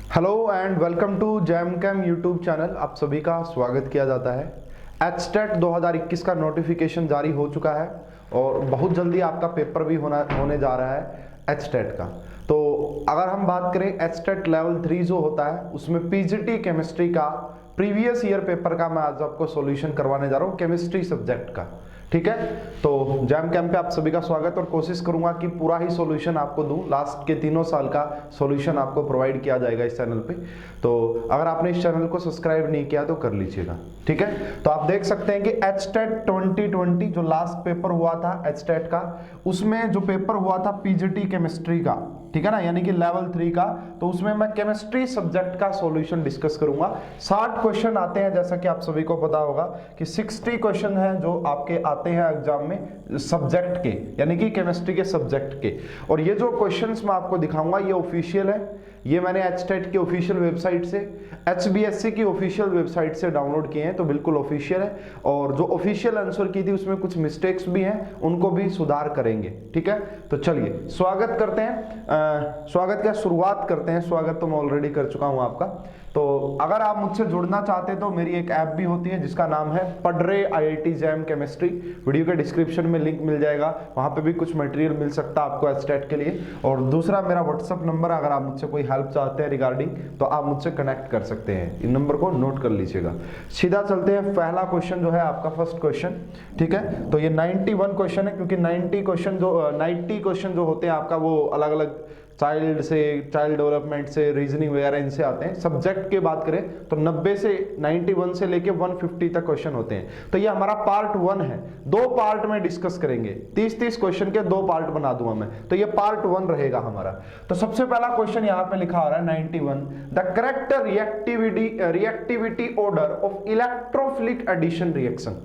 Hello and welcome to Jam Cam YouTube channel. आप सभी का स्वागत किया जाता है। एचटेट 2021 का नोटिफिकेशन जारी हो चुका है और बहुत जल्दी आपका पेपर भी होने जा रहा है एचटेट का। तो अगर हम बात करें एचटेट लेवल 3 जो होता है उसमें पीजीटी केमिस्ट्री का प्रीवियस ईयर पेपर का मैं आज आपको सॉल्यूशन करवाने जा रहा हूँ, केमिस्ट्री सब्जेक्ट का। ठीक है, तो जैम कैम पे आप सभी का स्वागत और कोशिश करूंगा कि पूरा ही सॉल्यूशन आपको दूं। लास्ट के 3 साल का सॉल्यूशन आपको प्रोवाइड किया जाएगा इस चैनल पे। तो अगर आपने इस चैनल को सब्सक्राइब नहीं किया तो कर लीजिएगा। ठीक है, तो आप देख सकते हैं कि एचटेट 2020 जो लास्ट पेपर हुआ था एचटेट का, उसमें जो पेपर हुआ था पीजीटी केमिस्ट्री का, ठीक है ना, यानी कि लेवल 3 का, तो उसमें मैं केमिस्ट्री सब्जेक्ट का सॉल्यूशन डिस्कस करूंगा। 60 क्वेश्चन आते हैं, जैसा कि आप सभी को पता होगा कि 60 क्वेश्चन हैं जो आपके आते हैं एग्जाम में सब्जेक्ट के, यानी कि केमिस्ट्री के सब्जेक्ट के। और ये जो क्वेश्चंस मैं आपको दिखाऊंगा ये ऑफिशियल है, ये मैंने एचटेट की ऑफिशियल वेबसाइट से, एचबीएससी की ऑफिशियल वेबसाइट से डाउनलोड किए हैं, तो बिल्कुल ऑफिशियल है। और जो ऑफिशियल आंसर की थी उसमें कुछ मिस्टेक्स भी हैं, उनको भी सुधार करेंगे। ठीक है, तो चलिए स्वागत करते हैं। स्वागत का शुरुआत करते हैं। स्वागत तो मैं ऑलरेडी कर चुका हूं आपका। तो अगर आप मुझसे जुड़ना चाहते हैं तो मेरी एक ऐप भी होती है जिसका नाम है पढ़रे आईआईटी जैम केमिस्ट्री। वीडियो के डिस्क्रिप्शन में लिंक मिल जाएगा, वहां पे भी कुछ मटेरियल मिल सकता है आपको एचटेट के लिए। और दूसरा मेरा व्हाट्सएप नंबर, अगर आप मुझसे कोई हेल्प चाहते हैं रिगार्डिंग तो आप मुझसे कनेक्ट कर सकते हैं। इन नंबर को नोट कर लीजिएगा। सीधा चलते हैं, पहला क्वेश्चन जो है आपका फर्स्ट क्वेश्चन। ठीक है, तो ये 91 क्वेश्चन है, क्योंकि 90 क्वेश्चन जो होते हैं आपका वो अलग अलग चाइल्ड डेवलपमेंट से, रीजनिंग वगैरह इनसे आते हैं। सब्जेक्ट की बात करें तो 90 से 91 से लेके 150 तक क्वेश्चन होते हैं। तो ये हमारा पार्ट 1 है, 2 पार्ट में डिस्कस करेंगे। 30 क्वेश्चन के 2 पार्ट बना दूंगा मैं, तो ये पार्ट 1 रहेगा हमारा। तो सबसे पहला क्वेश्चन यहाँ पे लिखा आ रहा है 91, the correct reactivity order of electrophilic addition reaction.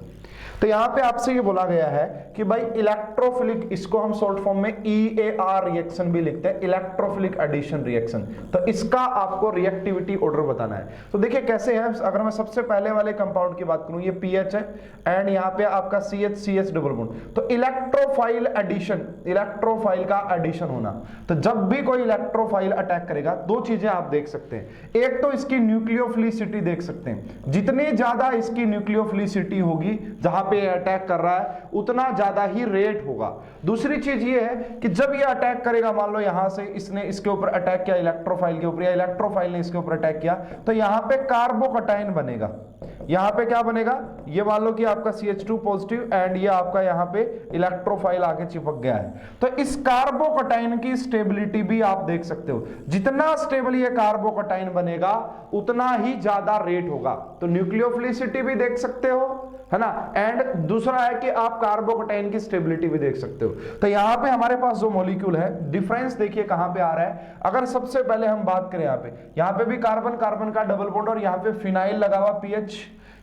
तो यहां पे आपसे ये बोला गया है कि भाई इलेक्ट्रोफिलिक, इसको हम शॉर्ट फॉर्म में EAR रिएक्शन भी लिखते हैं, इलेक्ट्रोफिलिक एडिशन रिएक्शन। तो इसका आपको रिएक्टिविटी ऑर्डर बताना है। तो देखिए कैसे है, अगर मैं सबसे पहले वाले कंपाउंड की बात करूं, ये PH है एंड यहाँ पे आपका CH डबल बॉन्ड। तो इलेक्ट्रोफाइल एडिशन, इलेक्ट्रोफाइल का एडिशन होना। तो जब भी कोई इलेक्ट्रोफाइल अटैक करेगा 2 चीजें आप देख सकते हैं। एक तो इसकी न्यूक्लियोफिलिसिटी देख सकते हैं, जितनी ज्यादा इसकी न्यूक्लियोफिलिसिटी होगी जहां पे अटैक कर रहा है उतना ज्यादा ही रेट होगा। दूसरी चीज ये है कि जब ये अटैक करेगा, मान लो यहां से इसने इसके ऊपर अटैक किया इलेक्ट्रोफाइल के ऊपर, या इलेक्ट्रोफाइल ने इसके ऊपर अटैक किया, तो यहां पे कार्बोकटाइन बनेगा। यहां पे क्या बनेगा, ये मान लो कि आपका CH2 पॉजिटिव एंड ये आपका यहां पे इलेक्ट्रोफाइल आके चिपक गया है। तो इस कार्बोकटाइन की स्टेबिलिटी भी आप देख सकते हो, जितना स्टेबल ये कार्बोकटाइन बनेगा उतना ही ज्यादा रेट होगा। तो न्यूक्लियोफिलिसिटी भी देख सकते हो, है ना, एंड दूसरा है कि आप कार्बोकटाइन की स्टेबिलिटी भी देख सकते हो। तो यहां पे हमारे पास जो मॉलिक्यूल है, डिफरेंस देखिए कहां पे आ रहा है। अगर सबसे पहले हम बात करें यहां पे भी कार्बन कार्बन का डबल बॉन्ड और यहां पे फिनाइल लगा हुआ PH,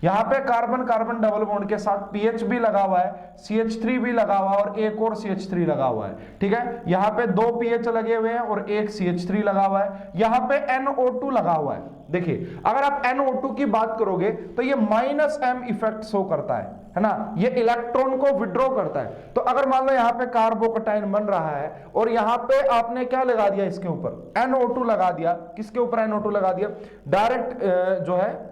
यहां पे कार्बन कार्बन डबल बॉन्ड के साथ PH भी लगा हुआ है, CH3 भी लगा हुआ है और एक और CH3 लगा हुआ है। ठीक है, यहां पे 2 PH लगे हुए हैं और एक CH3 लगा हुआ है। यहां पे NO2 लगा हुआ है। देखिए अगर आप NO2 की बात करोगे तो ये -M इफेक्ट शो करता है ना, ये इलेक्ट्रॉन को विड्रॉ करता है। तो अगर मान लो यहां पे कार्बोकटाइन बन रहा है और यहां पे आपने क्या लगा दिया, इसके ऊपर NO2 लगा दिया। किसके ऊपर NO2 लगा दिया, डायरेक्ट जो है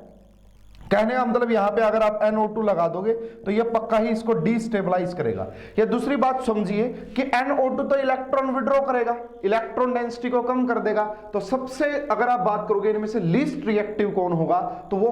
कहने का मतलब यहां पे अगर आप NO2 लगा दोगे तो ये पक्का ही इसको डिस्टेबलाइज करेगा। या दूसरी बात समझिए कि NO2 तो इलेक्ट्रॉन विड्रॉ करेगा, इलेक्ट्रॉन डेंसिटी को कम कर देगा। तो सबसे अगर आप बात करोगे इनमें से लीस्ट रिएक्टिव कौन होगा, तो वो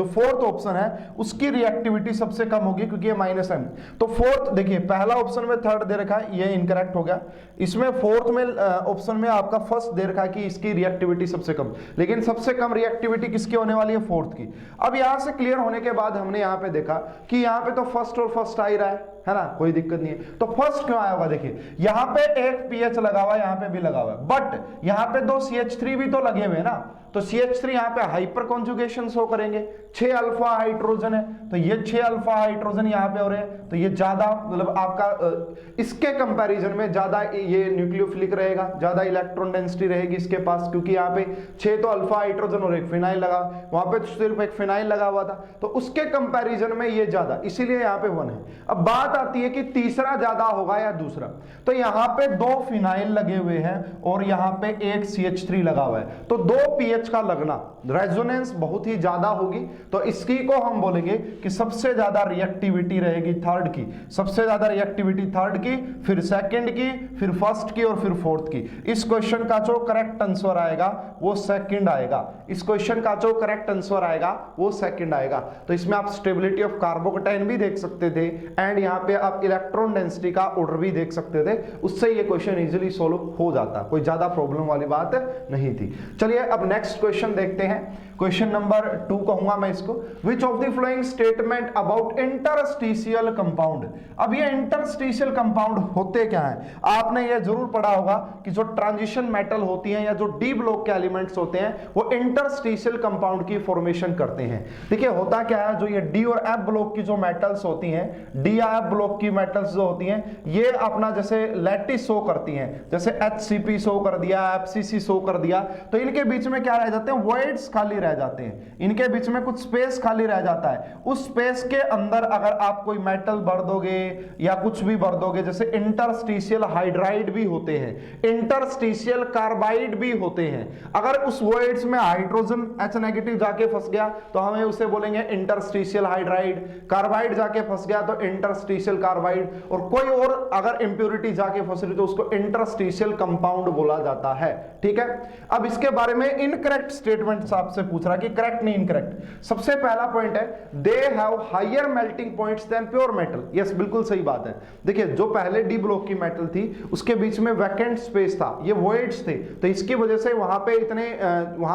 फोर्थ ऑप्शन है, उसकी रिएक्टिविटी सबसे कम होगी क्योंकि ये -M। तो फोर्थ देखिए, पहला ऑप्शन में 3rd दे रखा है, ये इनकरेक्ट हो गया। इसमें 4th में ऑप्शन में आपका 1st दे रखा है कि इसकी रिएक्टिविटी सबसे कम, लेकिन सबसे कम रिएक्टिविटी किसकी होने वाली है, 4th की। अब यहां से क्लियर होने के बाद हमने यहां पे देखा कि यहां पे तो फर्स्ट और फर्स्ट आ ही रहा है ना, कोई दिक्कत नहीं है। तो फर्स्ट क्यों आया होगा, देखिए यहां पे एक PH लगा हुआ है, यहां पे भी लगा हुआ है, बट यहां पे 2 CH3 भी तो लगे हुए हैं ना। तो CH3 यहां पे हाइपर कॉन्जुगेशन शो करेंगे, 6 अल्फा हाइड्रोजन है, तो ये 6 अल्फा हाइड्रोजन यहां पे हो रहे हैं। तो ये ज्यादा मतलब आपका इसके कंपैरिजन में ज्यादा ये न्यूक्लियोफिलिक रहेगा, ज्यादा इलेक्ट्रॉन डेंसिटी रहेगी इसके पास, क्योंकि यहाँ पे 6 तो अल्फा हाइड्रोजन और एक फिनाइल लगा, वहां पे सिर्फ एक फिनाइल लगा हुआ था, तो उसके कंपैरिजन में ये ज्यादा, इसीलिए यहाँ पे 1 है। अब बात बात आती है कि तीसरा ज्यादा होगा या दूसरा, तो यहां पे 2 फिनाइल लगे हुए हैं और यहां पे एक CH3 लगा हुआ है, तो 2 pH का लगना, रेजोनेंस बहुत ही ज्यादा होगी, तो इसकी को हम बोलेंगे कि सबसे ज्यादा रिएक्टिविटी रहेगी थर्ड की, सबसे ज्यादा रिएक्टिविटी थर्ड की, फिर सेकंड की, फिर फर्स्ट की और फिर फोर्थ की। इस क्वेश्चन का जो करेक्ट आंसर आएगा वो सेकंड आएगा, इस क्वेश्चन का जो करेक्ट आंसर आएगा वो सेकंड आएगा। तो इसमें आप स्टेबिलिटी ऑफ कार्बोकेटाइन भी देख सकते थे एंड यहाँ पे आप इलेक्ट्रॉन डेंसिटी का ऑर्डर भी देख सकते थे, उससे ये क्वेश्चन इजीली सॉल्व हो जाता, कोई ज्यादा प्रॉब्लम वाली बात नहीं थी। चलिए अब नेक्स्ट क्वेश्चन देखते हैं, क्वेश्चन नंबर 2 कहूंगा मैं इसको, विच of the following statement about interstitial compound. अब ये इंटरस्टिशियल कंपाउंड होते क्या है, आपने ये जरूर पढ़ा होगा कि जो ट्रांजिशन मेटल होती हैं या जो डी ब्लॉक के एलिमेंट्स होते हैं वो इंटरस्टिशियल कंपाउंड की फॉर्मेशन करते हैं। देखिए होता क्या है, जो ये डी और एफ ब्लॉक की जो मेटल्स होती हैं, डी या एफ ब्लॉक की मेटल्स जो होती हैं ये अपना जैसे लैटिस शो करती हैं, जैसे HCP शो कर दिया, FCC शो कर दिया, तो इनके बीच में क्या रह जाते हैं, वॉइड्स खाली रह जाते हैं, इनके बीच में कुछ स्पेस खाली रह जाता है। उस स्पेस के अंदर अगर आप कोई मेटल भर दोगे या कुछ भी भर दोगे, जैसे इंटरस्टिशियल हाइड्राइड भी होते हैं, इंटरस्टिशियल कार्बाइड भी होते हैं, अगर उस वॉइड्स में हाइड्रोजन H नेगेटिव जाके फंस गया तो हमें उसे बोलेंगे इंटरस्टिशियल हाइड्राइड, कार्बाइड जाके फंस गया तो इंटरस्टिशियल कार्बाइड, और कोई और अगर इंप्योरिटी जाके फंस रही तो उसको इंटरस्टिशियल कंपाउंड बोला जाता है। ठीक है, अब इसके बारे में इनकरेक्ट स्टेटमेंट आपसे पूछ रहा कि करेक्ट नहीं इनकरेक्ट। सबसे पहला पॉइंट है they have higher melting points than pure metal. Yes, बिल्कुल सही बात है। देखिए जो पहले डी ब्लॉक की मेटल थी उसके बीच में वैकेंट स्पेस था, ये वॉइड्स थे, तो इसकी वजह से वहां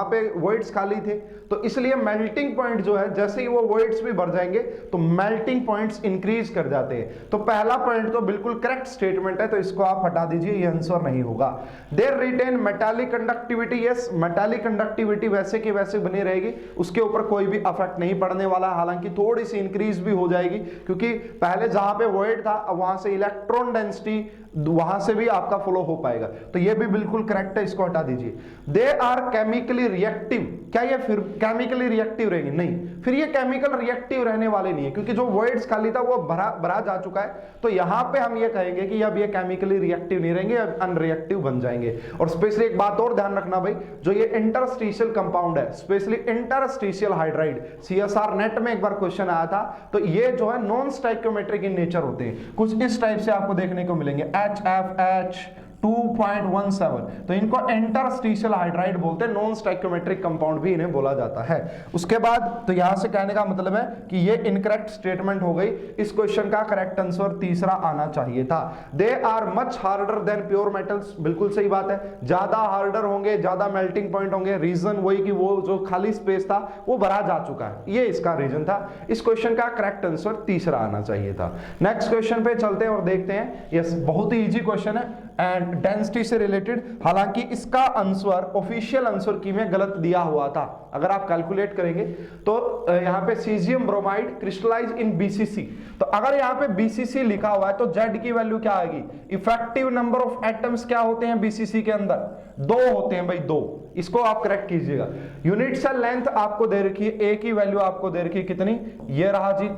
पे वॉइड्स खाली थे, तो इसलिए मेल्टिंग पॉइंट जो है जैसे ही वो वॉइड्स भी भर जाएंगे तो मेल्टिंग पॉइंट्स इंक्रीज कर जाते हैं। तो पहला पॉइंट तो बिल्कुल करेक्ट स्टेटमेंट है, तो इसको आप हटा दीजिए, ये आंसर नहीं होगा। There retain metallic conductivity. Yes, metallic conductivity वैसे की वैसे बनी रहेगी, उसके ऊपर कोई भी अफेक्ट नहीं पड़ने वाला, हालांकि थोड़ी सी इंक्रीज भी हो जाएगी क्योंकि पहले जहां पे वॉइड था वहां से इलेक्ट्रॉन डेंसिटी वहां से भी आपका फ्लो हो पाएगा, तो ये भी बिल्कुल करेक्ट है, इसको हटा दीजिए। They are chemically reactive. क्या ये फिर केमिकली रिएक्टिव रहेंगे? नहीं, फिर ये केमिकल रिएक्टिव रहने वाले नहीं है क्योंकि जो वॉइड्स खाली था वो भरा जा चुका है, तो यहां पे हम ये कहेंगे कि अब ये केमिकली रिएक्टिव नहीं रहेंगे, अब अनरिएक्टिव बन जाएंगे। और स्पेशली एक बात और ध्यान रखना भाई, जो ये इंटरस्टिशियल कंपाउंड है, specially interstitial hydride, CSR net में एक बार क्वेश्चन आया था, तो ये जो है नॉन स्टाइकियोमेट्रिक इन नेचर होते हैं, कुछ इस टाइप से आपको देखने को मिलेंगे, HFH 2.17, तो इनको इंटरस्टिशियल हाइड्राइड बोलते हैं, नॉन स्टाइकियोमेट्रिक कंपाउंड भी इन्हें बोला जाता है। उसके बाद तो यहां से कहने का मतलब है कि ये इनकरेक्ट स्टेटमेंट हो गई, इस क्वेश्चन का करेक्ट आंसर तीसरा आना चाहिए था। They are much harder than pure metals. बिल्कुल सही बात है, ज्यादा हार्डर होंगे, ज्यादा मेल्टिंग पॉइंट होंगे, रीजन वही कि वो जो खाली स्पेस था वो भरा जा चुका है, ये इसका रीजन था। इस क्वेश्चन का करेक्ट आंसर तीसरा आना चाहिए था। नेक्स्ट क्वेश्चन पे चलते हैं और देखते हैं। यस, बहुत ही इजी क्वेश्चन है एंड डेंसिटी से रिलेटेड, हालांकि इसका आंसर ऑफिशियल आंसर की में गलत दिया हुआ था, अगर आप कैलकुलेट करेंगे तो यहां पे सीजियम ब्रोमाइड क्रिस्टलाइज इन BCC, तो अगर यहां पे BCC लिखा हुआ है तो Z की वैल्यू क्या आएगी, इफेक्टिव नंबर ऑफ एटम्स क्या होते हैं BCC के अंदर, 2 होते हैं भाई, 2, इसको आप करेक्ट कीजिएगा। यूनिट सेल लेंथ आपको दे रखी है, A की वैल्यू आपको दे रखी है कितनी, ये रहा जी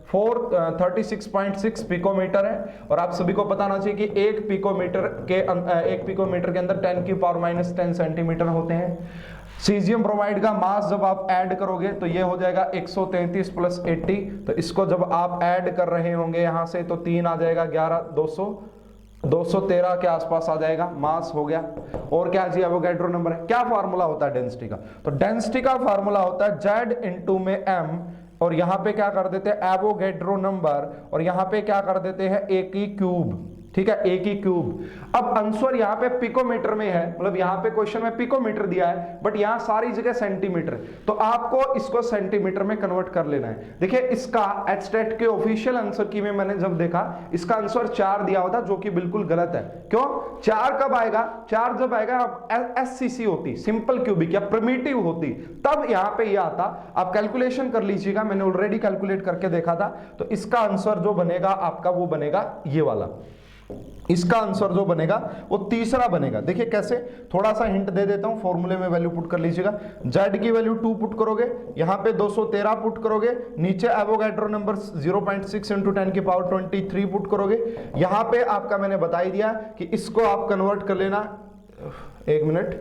36.6 पिकोमीटर है, और आप सभी को बताना चाहिए कि एक पिकोमीटर के अंदर 10 की पावर -10 सेंटीमीटर होते हैं। सीजियम ब्रोमाइड का मास जब आप ऐड करोगे तो ये हो जाएगा 133 + 80, तो इसको जब आप ऐड कर रहे होंगे यहां से तो 3 आ जाएगा, 11 213 के आसपास आ जाएगा, मास हो गया। और क्या जी, एवोगैड्रो नंबर है। क्या फार्मूला होता है डेंसिटी का, तो डेंसिटी का फार्मूला होता है Z × में m, और यहां पे क्या कर देते हैं एवोगैड्रो नंबर, और यहां पे क्या कर देते हैं A की क्यूब, ठीक है, A की क्यूब। अब आंसर यहाँ पे पिकोमीटर में है, मतलब यहाँ पे क्वेश्चन में पिकोमीटर दिया है बट यहाँ सारी जगह सेंटीमीटर, तो आपको इसको सेंटीमीटर में कन्वर्ट कर लेना है। देखिए इसका एचटेट के ऑफिशियल आंसर की में मैंने जब देखा इसका आंसर 4 दिया हुआ था, जो कि बिल्कुल गलत है। क्यों 4 कब आएगा, 4 जब आएगा SCC होती, सिंपल क्यूबिक या प्रिमिटिव होती, तब यहाँ पे ये आता। आप कैलकुलेशन कर लीजिएगा, मैंने ऑलरेडी कैलकुलेट करके देखा था, तो इसका आंसर जो बनेगा आपका वो बनेगा ये वाला। इसका आंसर जो बनेगा वो तीसरा बनेगा। देखिए कैसे, थोड़ा सा हिंट दे देता हूं, फॉर्मूले में वैल्यू पुट कर लीजिएगा। z की वैल्यू 2 पुट करोगे, यहां पे 213 पुट करोगे, नीचे एवोगैड्रो नंबर 0.6 इंटू 10 की पावर 23 पुट करोगे। यहां पे आपका मैंने बता ही दिया कि इसको आप कन्वर्ट कर लेना, एक मिनट,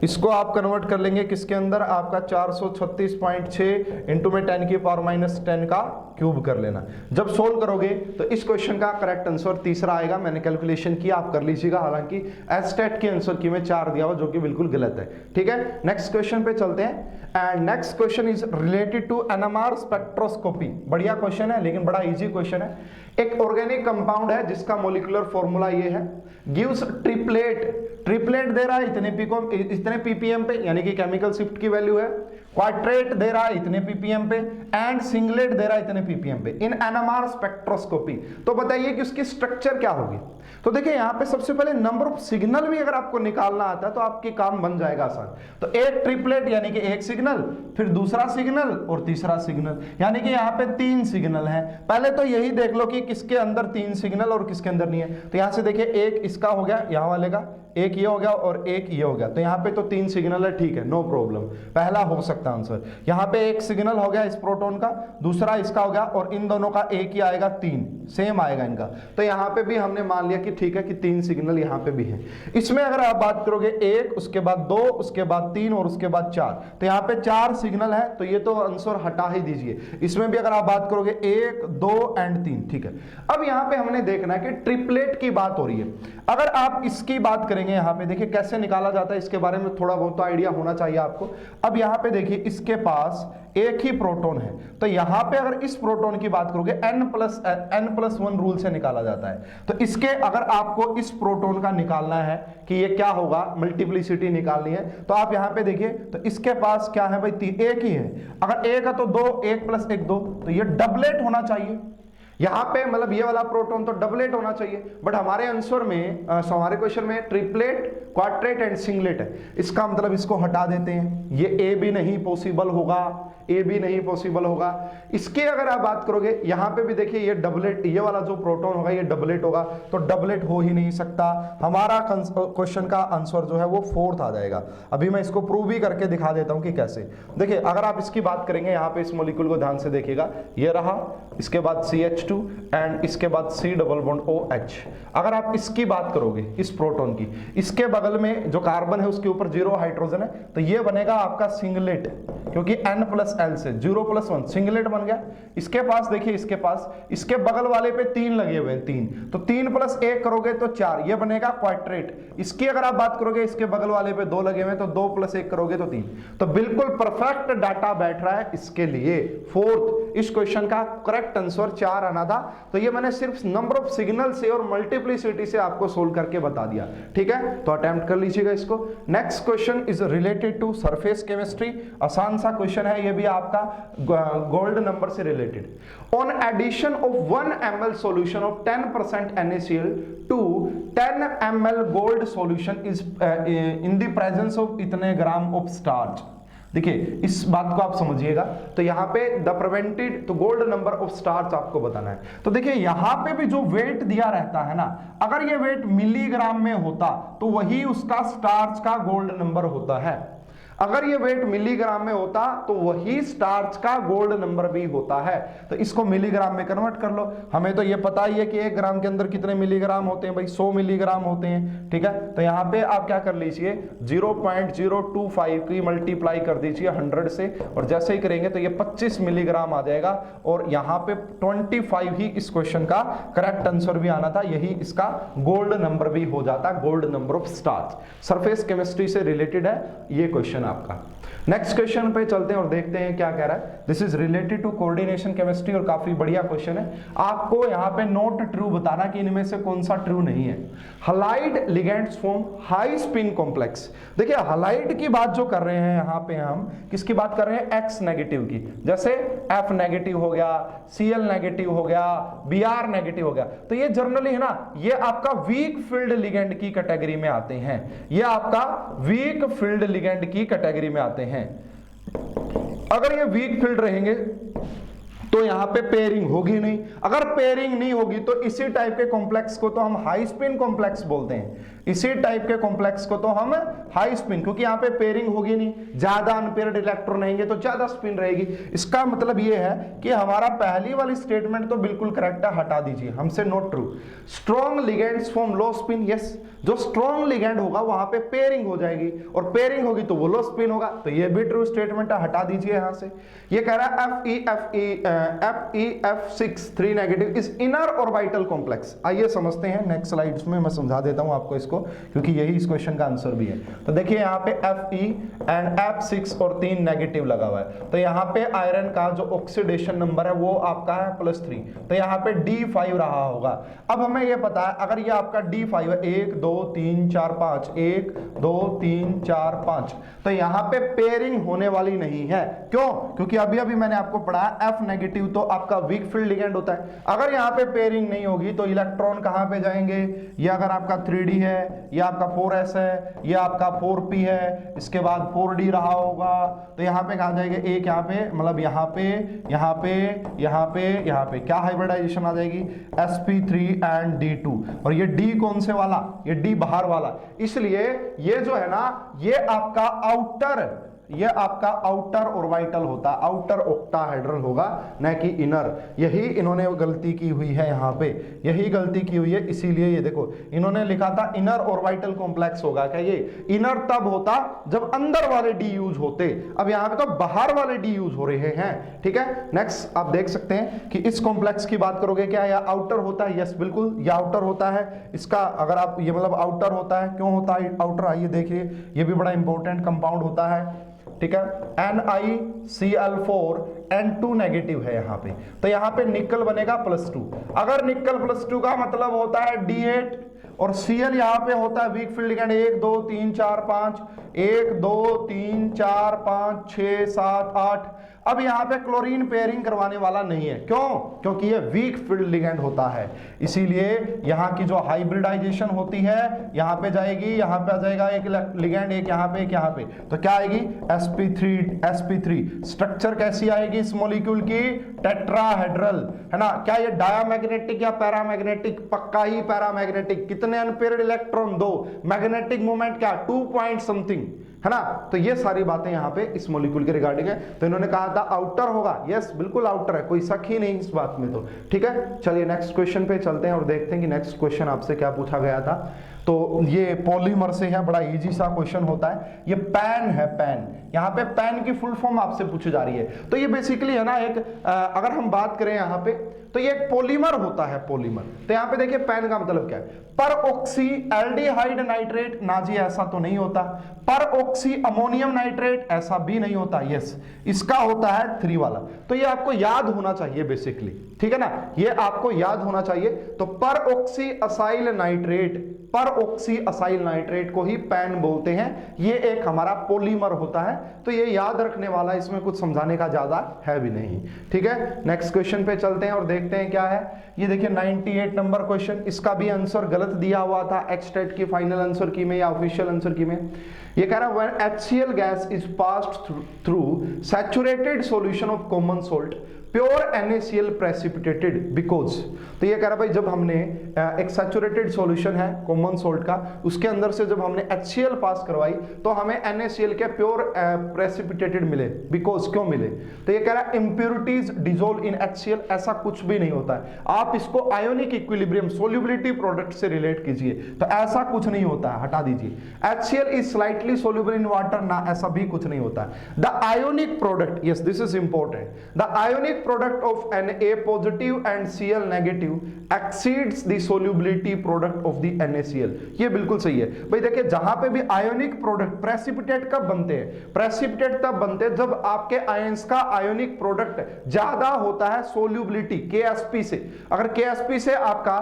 इसको आप कन्वर्ट कर लेंगे किसके अंदर, आपका 436.6 इंटू में 10 की पावर -10 का क्यूब कर लेना। जब सोल्व करोगे तो इस क्वेश्चन का करेक्ट आंसर तीसरा आएगा। मैंने कैलकुलेशन किया, आप कर लीजिएगा, हालांकि एस्टेट के आंसर की में 4 दिया हुआ जो कि बिल्कुल गलत है। ठीक है, नेक्स्ट क्वेश्चन पे चलते हैं। And next question is related to NMR spectroscopy. बढ़िया क्वेश्चन है लेकिन बड़ा इजी क्वेश्चन है। एक ऑर्गेनिक कंपाउंड है जिसका मॉलिक्यूलर फॉर्मूला ये है, गिव्स ट्रिपलेट दे रहा है इतने पीपीएम पे, यानी कि केमिकल शिफ्ट की वैल्यू है। क्वाड्रेट दे रहा है इतने पीपीएम पे, एंड सिंगलेट दे रहा है इतने पीपीएम पे इन एनएमआर स्पेक्ट्रोस्कोपी। तो बताइए कि उसकी स्ट्रक्चर क्या होगी। तो देखिए यहां पे सबसे पहले नंबर ऑफ सिग्नल भी अगर आपको निकालना आता है तो आपके काम बन जाएगा आसान। तो एक ट्रिपलेट यानी कि एक सिग्नल, फिर दूसरा सिग्नल और तीसरा सिग्नल, यानी कि यहाँ पे 3 सिग्नल हैं। पहले तो यही देख लो कि किसके अंदर 3 सिग्नल और किसके अंदर नहीं है। तो यहां से देखिए, एक इसका हो गया, यहां वाले का एक ये हो गया और एक ये हो गया। तो यहाँ पे तो 3 सिग्नल है, ठीक है, नो प्रॉब्लम, पहला हो सकता आंसर। यहाँ पे एक सिग्नल हो गया इस प्रोटॉन का, दूसरा इसका हो गया, और इन दोनों का एक ही आएगा, 3 सेम आएगा इनका। तो यहाँ पे भी हमने मान लिया कि ठीक है कि 3 सिग्नल यहाँ पे भी है। इसमें अगर आप बात करोगे 1, उसके बाद 2, उसके बाद 3 और उसके बाद 4, तो यहाँ पे 4 सिग्नल है, तो ये तो आंसर हटा ही दीजिए। इसमें भी अगर आप बात करोगे 1, 2 एंड 3, ठीक है। अब यहाँ पे हमने देखना है कि ट्रिपलेट की बात हो रही है। अगर आप इसकी बात करेंगे, यहाँ पे देखिए कैसे निकाला जाता है, इसके बारे में थोड़ा बहुत आइडिया होना चाहिए आपको। अब यहाँ पे देखिए इसके पास एक ही प्रोटॉन है, तो यहाँ पे अगर इस प्रोटॉन की बात करोगे n+1 रूल से निकाला जाता है। तो इसके अगर आपको इस प्रोटॉन का निकालना है कि ये क्या होगा, मल्टीप्लिसिटी निकालनी है, तो आप यहाँ पे देखिए, तो इसके पास क्या है भाई, 3, एक ही है। अगर एक है तो 2, 1 + 1 2, तो ये डबलेट होना चाहिए। यहाँ पे मतलब ये वाला प्रोटॉन तो डबलेट होना चाहिए, बट हमारे आंसर में हमारे क्वेश्चन में ट्रिपलेट, क्वाड्रेट एंड सिंगलेट है। इसका मतलब इसको हटा देते हैं, ये ए भी नहीं पॉसिबल होगा, ए भी नहीं पॉसिबल होगा। इसके अगर आप बात करोगे, यहाँ पे भी देखिए ये डबलेट, ये वाला जो प्रोटॉन होगा ये डबलेट होगा, तो डबलेट हो ही नहीं सकता। हमारा क्वेश्चन का आंसर जो है वो 4th आ जाएगा। अभी मैं इसको प्रूव भी करके दिखा देता हूँ कि कैसे। देखिए अगर आप इसकी बात करेंगे, यहाँ पे इस मॉलिक्यूल को ध्यान से देखिएगा, ये रहा, इसके बाद CH2 एंड इसके बाद C डबल बॉन्ड OH। अगर आप इसकी बात करोगे, इस प्रोटॉन की, इसके बगल में जो कार्बन है उसके ऊपर 0 हाइड्रोजन है, तो ये बनेगा आपका सिंगलेट, क्योंकि N+L से 0+1 सिंगलेट बन गया। इसके पास देखिए, इसके पास इसके बगल वाले पे 3 लगे हुए हैं, 3, तो 3 + 1 करोगे तो 4, ये बनेगा क्वाड्रेट। इसकी अगर आप बात करोगे, इसके बगल वाले पे 2 लगे हुए हैं, तो 2 + 1 करोगे तो 3। तो बिल्कुल परफेक्ट डाटा बैठ रहा है इसके लिए। 4th इस क्वेश्चन का करेक्ट आंसर 4 आना था। तो ये मैंने सिर्फ नंबर ऑफ सिग्नल से और मल्टीप्लिसिटी से आपको सोल्व करके बता दिया, ठीक है। तो अटेम्प्ट कर लीजिएगा इसको। Next question is related to surface chemistry. आसान सा क्वेश्चन है, ये भी आपका गोल्ड नंबर से related. On addition of 1 ml solution of 10% NaCl to 10 ml gold solution is in the presence of इतने ग्राम ऑफ स्टार्च। देखिए इस बात को आप समझिएगा। तो यहाँ पे द प्रिवेंटेड, तो गोल्ड नंबर ऑफ स्टार्च आपको बताना है। तो देखिए यहाँ पे भी जो वेट दिया रहता है ना, अगर ये वेट मिलीग्राम में होता तो वही उसका स्टार्च का गोल्ड नंबर होता है। अगर ये वेट मिलीग्राम में होता तो वही स्टार्च का गोल्ड नंबर भी होता है। तो इसको मिलीग्राम में कन्वर्ट कर लो। हमें तो ये पता ही है कि 1 ग्राम के अंदर कितने मिलीग्राम होते हैं भाई, 100 मिलीग्राम होते हैं, ठीक है। तो यहाँ पे आप क्या कर लीजिए, 0.025 की मल्टीप्लाई कर दीजिए 100 से, और जैसे ही करेंगे तो ये 25 मिलीग्राम आ जाएगा। और यहाँ पे 25 ही इस क्वेश्चन का करेक्ट आंसर भी आना था, यही इसका गोल्ड नंबर भी हो जाता, gold number of starch. Surface chemistry से रिलेटेड है ये क्वेश्चन आपका। नेक्स्ट क्वेश्चन पे चलते हैं और देखते हैं क्या कह रहा है। This is related to coordination chemistry और काफी बढ़िया क्वेश्चन है। आपको यहाँ पे नोट ट्रू बताना कि इनमें से कौन सा ट्रू नहीं है। Halide ligands form high spin complex. देखिए हलाइड की बात जो कर रहे हैं यहाँ पे, हम किसकी बात कर रहे हैं, X नेगेटिव की। जैसे F नेगेटिव हो गया, Cl नेगेटिव हो गया, Br नेगेटिव हो गया। तो ये जनरली है ना, ये आपका वीक फील्ड लिगेंड की कैटेगरी में आते हैं। ये आपका वीक फील्ड लिगेंड की कैटेगरी में आते हैं। अगर ये वीक फील्ड रहेंगे तो यहां पे पेयरिंग होगी नहीं। अगर पेयरिंग नहीं होगी तो इसी टाइप के कॉम्प्लेक्स को तो हम हाई स्पिन कॉम्प्लेक्स बोलते हैं। इसी टाइप के कॉम्प्लेक्स को तो हम हाई स्पिन, क्योंकि यहां पे पेयरिंग होगी नहीं, ज्यादा अनपेयर्ड इलेक्ट्रॉन रहेंगे तो ज्यादा स्पिन रहेगी। इसका मतलब ये है कि हमारा पहली वाली स्टेटमेंट तो बिल्कुल करेक्ट है, हटा दीजिए, हमसे not true. Strong ligands form low spin, yes, जो स्ट्रॉन्ग लिगेंड होगा वहां पे पेयरिंग हो जाएगी और पेयरिंग होगी तो वो लो स्पिन होगा, तो ये भी ट्रू स्टेटमेंट है, हटा दीजिए यहां से। ये कह रहा है FeF6 3 negative is inner orbital complex. आइए समझते हैं नेक्स्ट स्लाइड्स में, मैं समझा देता हूं आपको इसको, क्योंकि यही इस क्वेश्चन का आंसर भी है। तो देखिए यहाँ पे Fe एंड F6 और 3 नेगेटिव लगा हुआ है, तो यहाँ पे आयरन का जो ऑक्सीडेशन नंबर है वो आपका है +3, तो यहाँ पे D5 रहा होगा। अब हमें ये पता है अगर ये आपका D5 है 1 2 3 4 5 1 2 3 4 5, तो यहाँ पे पेयरिंग होने वाली नहीं है। क्यों? क्योंकि अभी अभी मैंने आपको पढ़ाया F नेगेटिव तो आपका वीक फील्ड लिगेंड होता है। अगर यहाँ पे पेयरिंग नहीं होगी तो इलेक्ट्रॉन कहाँ पे जाएंगे? ये अगर आपका 3D है, ये आपका 4s है, ये आपका 4p है, इसके बाद 4d रहा होगा, तो यहाँ पे कहाँ जाएंगे? एक यहाँ पे, मतलब यहाँ पे, यहाँ पे, यहाँ पे, यहाँ पे क्या हाइब्रिडाइजेशन आ जाएगी? sp3 and d2। और ये d कौन से वाला? ये d बाहर वाला, इसलिए ये जो है ना ये आपका आउटर ऑर्बिटल होता है, आउटर ऑक्टाहेड्रल होगा, न कि इनर। यही इन्होंने गलती की हुई है, यहाँ पे यही गलती की हुई है, इसीलिए ये देखो इन्होंने लिखा था इनर ऑर्बिटल कॉम्प्लेक्स होगा। क्या ये इनर तब होता जब अंदर वाले डी यूज होते, अब यहाँ पे तो बाहर वाले डी यूज हो रहे हैं। ठीक है, नेक्स्ट आप देख सकते हैं कि इस कॉम्प्लेक्स की बात करोगे, क्या यह आउटर होता है? यस बिल्कुल, यह आउटर होता है। इसका अगर आप ये मतलब आउटर होता है, क्यों होता है आउटर? आइए देखिए, ये भी बड़ा इंपॉर्टेंट कंपाउंड होता है। ठीक है, NiCl4 N2 नेगेटिव है यहाँ पे, तो यहाँ पे निकल बनेगा +2। अगर निकल +2 का मतलब होता है D8 और Cl यहाँ पे होता है वीक फील्ड लिगेंड 1 2 3 4 5 1 2 3 4 5 6 7 8। अब यहाँ पे क्लोरीन पेयरिंग करवाने वाला नहीं है, क्यों? क्योंकि ये वीक फील्ड लिगेंड होता है, इसीलिए यहाँ की जो हाइब्रिडाइजेशन होती है यहाँ पे जाएगी, यहाँ पे आ जाएगा एक लिगेंड, एक यहाँ पे, एक यहाँ पे, तो क्या आएगी? sp3। स्ट्रक्चर कैसी आएगी इस मॉलिक्यूल की? टेट्राहेड्रल, है ना। क्या ये डायामैग्नेटिक या पैरामैग्नेटिक? पक्का ही पैरामैग्नेटिक। कितने अनपेयर्ड इलेक्ट्रॉन? 2। मैग्नेटिक मोमेंट क्या? 2 पॉइंट समथिंग, है ना। तो ये सारी बातें यहाँ पे इस मॉलिक्यूल के रिगार्डिंग है। तो इन्होंने कहा था आउटर होगा, यस बिल्कुल आउटर है, कोई शक ही नहीं इस बात में। तो ठीक है, चलिए नेक्स्ट क्वेश्चन पे चलते हैं और देखते हैं कि नेक्स्ट क्वेश्चन आपसे क्या पूछा गया था। तो ये पॉलीमर से है, बड़ा इजी सा क्वेश्चन होता है। ये पैन है, पैन, यहाँ पे पैन की फुल फॉर्म आपसे पूछी जा रही है। तो ये बेसिकली है ना एक अगर हम बात करें यहाँ पे तो ये एक पॉलीमर होता है, पॉलीमर। तो यहाँ पे देखिए पैन का मतलब क्या है? पर ऑक्सी एल्डिहाइड नाइट्रेट, ना जी ऐसा तो नहीं होता। पर ऑक्सी अमोनियम नाइट्रेट, ऐसा भी नहीं होता। यस, इसका होता है 3 वाला। तो ये आपको याद होना चाहिए बेसिकली, ठीक है ना, ये आपको याद होना चाहिए। तो पर ऑक्सी असाइल नाइट्रेट, पर ऑक्सी असाइल नाइट्रेट को ही पैन बोलते हैं। ये एक हमारा पॉलीमर होता है, तो ये याद रखने वाला, इसमें कुछ समझाने का ज्यादा है भी नहीं। ठीक है, नेक्स्ट क्वेश्चन पे चलते हैं और देखते हैं क्या है। ये देखिए 98 नंबर क्वेश्चन, इसका भी आंसर गलत दिया हुआ था एक्सटेट की फाइनल आंसर की में या ऑफिशियल आंसर की में। ये कह रहा है when HCl gas is passed through saturated solution of common salt pure NaCl precipitated because. तो ये कह रहा है भाई जब हमने एक सैचुरेटेड सॉल्यूशन है कॉमन सॉल्ट का, उसके अंदर से जब हमने HCl पास करवाई तो हमें NaCl के प्योर प्रेसिपिटेटेड मिले। बिकॉज क्यों मिले? तो ये कह रहा है इंप्योरिटीज डिसॉल्व इन HCl, ऐसा कुछ भी नहीं होता है। आप इसको आयोनिक इक्विलिब्रियम सोल्युबिलिटी प्रोडक्ट से रिलेट कीजिए, तो ऐसा कुछ नहीं होता है, हटा दीजिए। HCl is slightly soluble in water, ना ऐसा भी कुछ नहीं होता है। The ionic product, yes this is important, the ionic product of Na positive and Cl negative exceeds the solubility product of the NaCl। ये बिल्कुल सही है भाई। देखिए जहां पे भी आयोनिक प्रोडक्ट, प्रेसिपिटेट कब बनते हैं? प्रेसिपिटेट तब बनते हैं जब आपके आयंस का आयोनिक प्रोडक्ट ज्यादा होता है सोल्यूबिलिटी KSP से। अगर KSP से आपका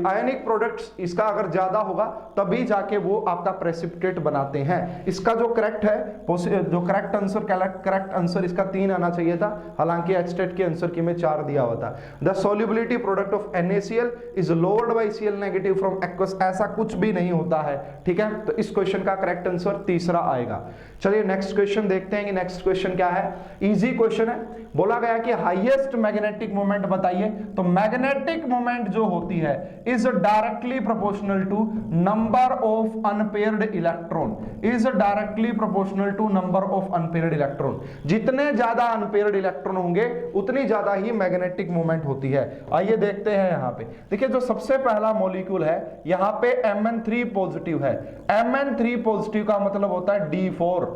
आयोनिक प्रोडक्ट इसका अगर ज्यादा होगा तभी जाके वो आपका प्रेसिपिटेट बनाते हैं। इसका जो करेक्ट है, जो करेक्ट आंसर इसका 3 आना चाहिए था, हालांकि एस्टेट के आंसर की में 4 दिया हुआ था। The solubility product of NaCl is lowered by Cl negative from aqueous, ऐसा कुछ भी नहीं होता है, ठीक है। तो इस क्वेश्चन का करेक्ट आंसर तीसरा आएगा। चलिए नेक्स्ट क्वेश्चन देखते हैं कि नेक्स्ट क्वेश्चन क्या है। इजी क्वेश्चन है, बोला गया कि हाईएस्ट मैग्नेटिक मोमेंट बताइए। तो मैग्नेटिक मोमेंट जो होती है is directly proportional to number of unpaired electron, is directly proportional to number of unpaired electron. जितने ज्यादा अनपेयर्ड इलेक्ट्रॉन होंगे उतनी ज्यादा ही मैग्नेटिक मोमेंट होती है। आइए देखते हैं यहाँ पे, देखिए जो सबसे पहला मॉलिक्यूल है यहाँ पे Mn3 पॉजिटिव है। Mn3 पॉजिटिव का मतलब होता है D4,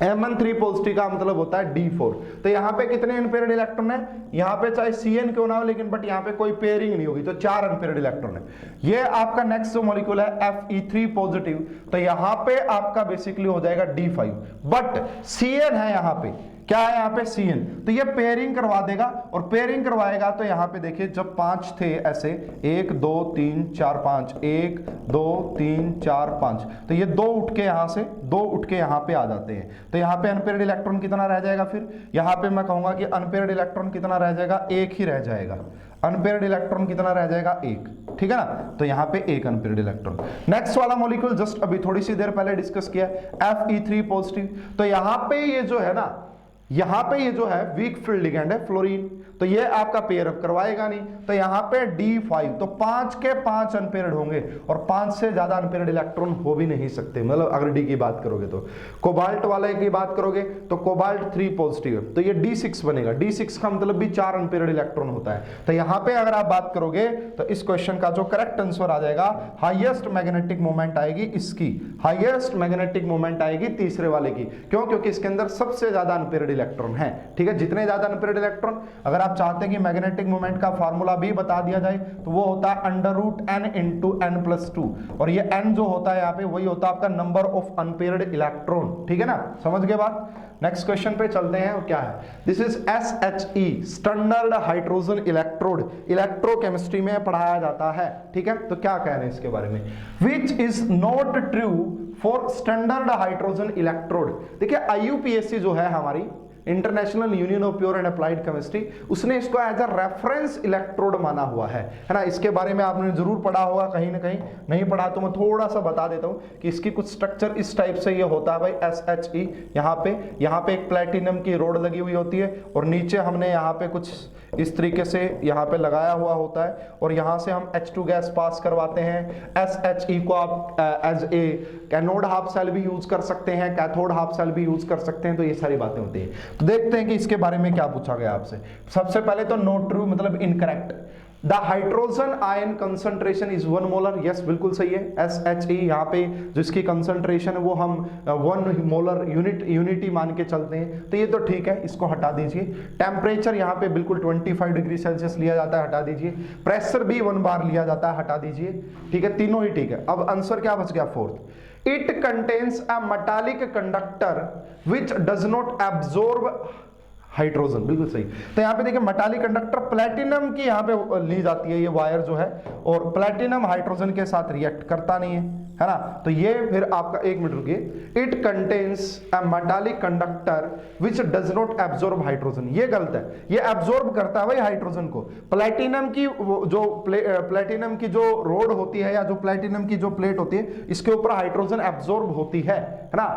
Mn3 पॉजिटिव का मतलब होता है D4। तो यहाँ पे कितने अनपेयर्ड इलेक्ट्रॉन है, यहाँ पे चाहे Cn क्यों ना हो लेकिन बट यहाँ पे कोई पेयरिंग नहीं होगी, तो 4 अनपेयर्ड इलेक्ट्रॉन है। ये आपका नेक्स्ट जो मॉलिक्यूल है Fe3 पॉजिटिव, तो यहाँ पे आपका बेसिकली हो जाएगा D5, बट Cn है यहाँ पे, क्या है यहाँ पे Cn, तो ये पेयरिंग करवा देगा, और पेयरिंग करवाएगा तो यहाँ पे देखिए जब 5 थे ऐसे 1 2 3 4 5 1 2 3 4 5, तो ये 2 उठ के यहाँ से 2 उठ के यहाँ पे आ जाते हैं। तो यहाँ पे अनपेयर्ड इलेक्ट्रॉन कितना रह जाएगा, फिर यहाँ पे मैं कहूंगा कि अनपेयर्ड इलेक्ट्रॉन कितना रह जाएगा, 1 ही रह जाएगा। अनपेयर्ड इलेक्ट्रॉन कितना रह जाएगा, 1, ठीक है ना। तो यहाँ पे 1 अनपेयर्ड इलेक्ट्रॉन। नेक्स्ट वाला मॉलिक्यूल जस्ट अभी थोड़ी सी देर पहले डिस्कस किया, Fe3 पॉजिटिव। तो यहाँ पे ये जो है ना, यहां पे ये जो है वीक फील्ड लिगेंड है फ्लोरीन, तो ये आपका पेयर अप करवाएगा नहीं, तो यहां पे D5, तो 5 के 5 अनपेयर्ड होंगे, और 5 से ज्यादा अनपेयर्ड इलेक्ट्रॉन हो भी नहीं सकते, मतलब अगर D की बात करोगे तो। कोबाल्ट वाले की बात करोगे तो कोबाल्ट 3 पॉजिटिव, तो ये D6 बनेगा। D6 का मतलब भी 4 अनपेयर्ड इलेक्ट्रॉन होता है। तो यहां पे अगर आप बात करोगे तो इस क्वेश्चन का जो करेक्ट आंसर आ जाएगा, हाईएस्ट मैग्नेटिक मोमेंट आएगी इसकी, हाईएस्ट मैग्नेटिक मोमेंट आएगी तीसरे वाले की। क्यों, क्योंकि इसके अंदर सबसे ज्यादा अनपेयर्ड इलेक्ट्रॉन है, ठीक है। जितने ज्यादा अनपेयर्ड इलेक्ट्रॉन, अगर आप चाहते हैं कि मैग्नेटिक मोमेंट का फार्मूला भी बता दिया जाए तो वो होता है √n × n+2, और ये n जो होता है यहाँ पे वही होता है आपका नंबर ऑफ अनपेयर्ड इलेक्ट्रॉन, ठीक है ना, समझ गए बात। नेक्स्ट क्वेश्चन पे चलते हैं, और क्या है, this is SHE standard hydrogen electrode, electrochemistry में पढ़ाया जाता है, ठीक है। तो क्या कह रहे हैं इसके बारे में, which is not true for standard hydrogen electrode. देखिए IUPAC जो है हमारी international union of pure and applied chemistry, उसने इसको एज अ रेफरेंस इलेक्ट्रोड माना हुआ है ना। इसके बारे में आपने जरूर पढ़ा होगा कहीं ना कहीं, नहीं पढ़ा तो मैं थोड़ा सा बता देता हूं कि इसकी कुछ स्ट्रक्चर इस टाइप से ये होता है भाई SHE। यहाँ पे एक प्लेटिनम की रोड लगी हुई होती है, और नीचे हमने यहाँ पे कुछ इस तरीके से यहाँ पे लगाया हुआ होता है, और यहाँ से हम H2 गैस पास करवाते हैं। SHE को आप एज ए कैनोड हाफ सेल भी यूज कर सकते हैं, कैथोड हाफ सेल भी यूज कर सकते हैं, तो ये सारी बातें होती है। तो देखते हैं कि इसके बारे में क्या पूछा गया आपसे। सबसे पहले तो नॉट ट्रू मतलब incorrect. The hydrogen ion concentration is 1 molar, yes बिल्कुल सही है। SHE यहाँ पे जिसकी कंसंट्रेशन है वो हम 1 मोलर यूनिटी मान के चलते हैं, तो ये तो ठीक है, इसको हटा दीजिए। टेम्परेचर यहाँ पे बिल्कुल 25 डिग्री सेल्सियस लिया जाता है, हटा दीजिए। प्रेशर भी 1 बार लिया जाता है, हटा दीजिए, ठीक है, तीनों ही ठीक है। अब आंसर क्या बच गया, 4th, it contains a metallic conductor which does not absorb hydrogen, बिल्कुल सही। तो यहाँ पे देखिए मेटालिक कंडक्टर प्लेटिनम की यहाँ पे ली जाती है ये वायर जो है, और प्लेटिनम हाइड्रोजन के साथ रिएक्ट करता नहीं है ना। तो ये फिर आपका, एक मिनट रुकिए, it contains a metallic conductor which does not absorb hydrogen, ये गलत है, ये एब्जॉर्ब करता है भाई हाइड्रोजन को। प्लेटिनम की जो प्लेटिनम की जो रोड होती है या जो प्लेटिनम की जो प्लेट होती है, इसके ऊपर हाइड्रोजन एब्जॉर्ब होती है ना।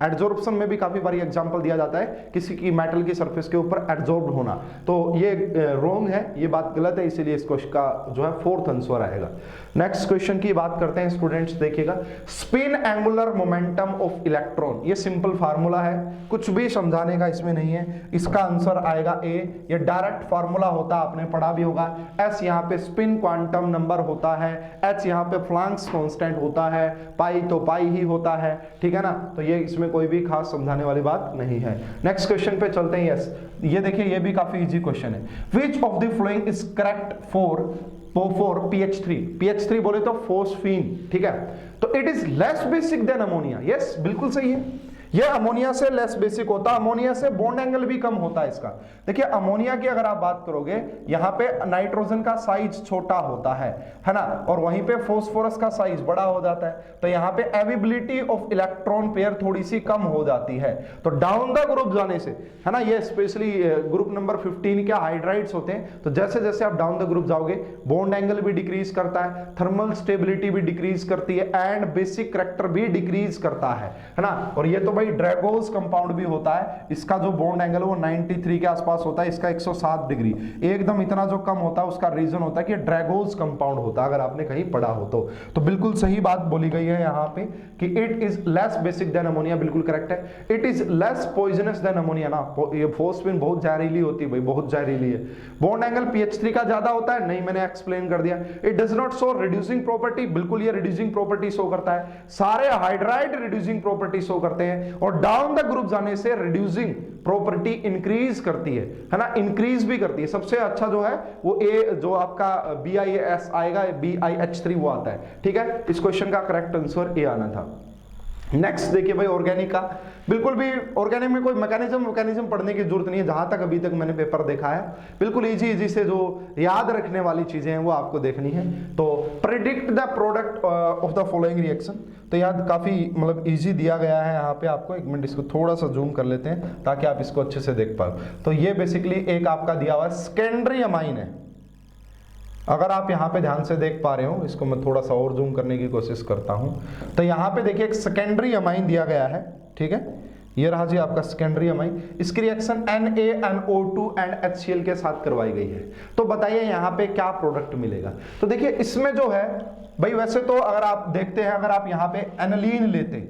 एड्जॉर्प्शन में भी काफी बारी एग्जांपल दिया जाता है किसी की मेटल की सरफेस के ऊपर एड्जॉर्ब होना, तो ये रॉन्ग है, ये बात गलत है, इसीलिए इस क्वेश्चन का जो है 4th आंसर आएगा। नेक्स्ट क्वेश्चन की बात करते हैं स्टूडेंट्स, देखिएगा, spin angular momentum of electron, ये सिंपल फार्मूला है, कुछ भी समझाने का इसमें नहीं है, इसका आंसर आएगा A। ये डायरेक्ट फार्मूला होता है, आपने पढ़ा भी होगा। S यहाँ पे स्पिन क्वांटम नंबर होता है, H यहाँ पे फ्लांक्स कांस्टेंट होता है, पाई तो पाई ही होता है, ठीक है ना। तो ये इसमें कोई भी खास समझाने वाली बात नहीं है। नेक्स्ट क्वेश्चन पे चलते हैं। यस, ये देखिए, ये भी काफी इजी क्वेश्चन है। Which of the following is correct for PH3? PH3 बोले तो फोस्फीन, ठीक है। तो it is less basic than ammonia, yes बिल्कुल सही है। ये अमोनिया से लेस बेसिक होता है, अमोनिया से बॉन्ड एंगल भी कम होता है इसका। देखिए अमोनिया की अगर आप बात करोगे, यहां पे नाइट्रोजन का साइज छोटा होता है ना, और वहीं पे फास्फोरस का साइज बड़ा हो जाता है, तो यहां पे एविबिलिटी ऑफ इलेक्ट्रॉन पेयर थोड़ी सी कम हो जाती है। तो डाउन द ग्रुप जाने से, है ना, ये स्पेशली ग्रुप नंबर 15 के हाइड्राइड्स होते हैं, तो जैसे जैसे आप डाउन द ग्रुप जाओगे बॉन्ड एंगल भी डिक्रीज करता है, थर्मल स्टेबिलिटी भी डिक्रीज करती है, एंड बेसिक करैक्टर भी डिक्रीज करता है ना। और ये तो भाई ड्रैगोस कंपाउंड भी होता है, इसका जो बॉन्ड एंगल वो 93 के आसपास होता है, इसका 107 डिग्री, एकदम इतना जो कम होता है उसका रीजन होता है कि ड्रैगोस कंपाउंड होता है, अगर आपने कहीं पढ़ा हो तो बिल्कुल सही बात बोली गई है यहाँ पे कि it is less basic than ammonia, बिल्कुल करेक्ट है। It is less poisonous than ammonia ना, ये फोस्फिन बहुत जहरीली होती है भाई, बहुत जहरीली है। बॉन्ड एंगल pH3 का ज्यादा होता है, नहीं मैंने एक्सप्लेन कर दिया। It does not show reducing property, बिल्कुल ये रिड्यूसिंग प्रॉपर्टी शो करता है, सारे हाइड्राइड रिड्यूसिंग प्रॉपर्टी शो करते हैं, और डाउन द ग्रुप जाने से रिड्यूसिंग प्रॉपर्टी इंक्रीज करती है ना, इंक्रीज भी करती है। सबसे अच्छा जो है वो ए जो आपका BIS आएगा, BiH3 वो आता है, ठीक है। इस क्वेश्चन का करेक्ट आंसर ए आना था। नेक्स्ट देखिए भाई ऑर्गेनिक का, बिल्कुल भी ऑर्गेनिक में कोई मैकेनिज्म पढ़ने की जरूरत नहीं है, जहां तक अभी तक मैंने पेपर देखा है, बिल्कुल इजी से जो याद रखने वाली चीजें हैं वो आपको देखनी है। तो predict the product of the following reaction, तो याद काफी मतलब इजी दिया गया है यहाँ पे आपको। एक मिनट इसको थोड़ा सा जूम कर लेते हैं ताकि आप इसको अच्छे से देख पाओ। तो ये बेसिकली एक आपका दिया हुआ सेकेंडरी अमाइन है, अगर आप यहाँ पे ध्यान से देख पा रहे हो, इसको मैं थोड़ा सा और जूम करने की कोशिश करता हूं, तो यहाँ पे देखिए एक सेकेंडरी अमाइन दिया गया है, ठीक है, ये रहा जी आपका सेकेंडरी अमाइन। इसकी रिएक्शन NaNO2 एंड HCl के साथ करवाई गई है। तो बताइए यहाँ पे क्या प्रोडक्ट मिलेगा। तो देखिए इसमें जो है भाई, वैसे तो अगर आप देखते हैं, अगर आप यहाँ पे एनिलीन लेते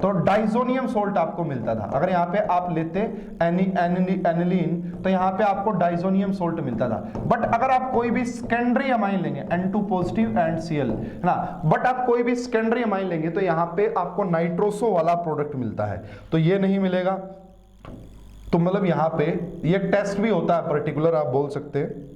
तो डाइजोनियम सोल्ट आपको मिलता था, अगर यहाँ पे आप लेते एनिलीन तो यहाँ पे आपको डाइजोनियम सोल्ट मिलता था। बट अगर आप कोई भी सेकेंडरी अमाइन लेंगे, N2 पॉजिटिव एंड Cl है ना, बट आप कोई भी सेकेंडरी अमाइन लेंगे तो यहाँ पे आपको नाइट्रोसो वाला प्रोडक्ट मिलता है, तो ये नहीं मिलेगा। तो मतलब यहाँ पे ये टेस्ट भी होता है पर्टिकुलर, आप बोल सकते हैं,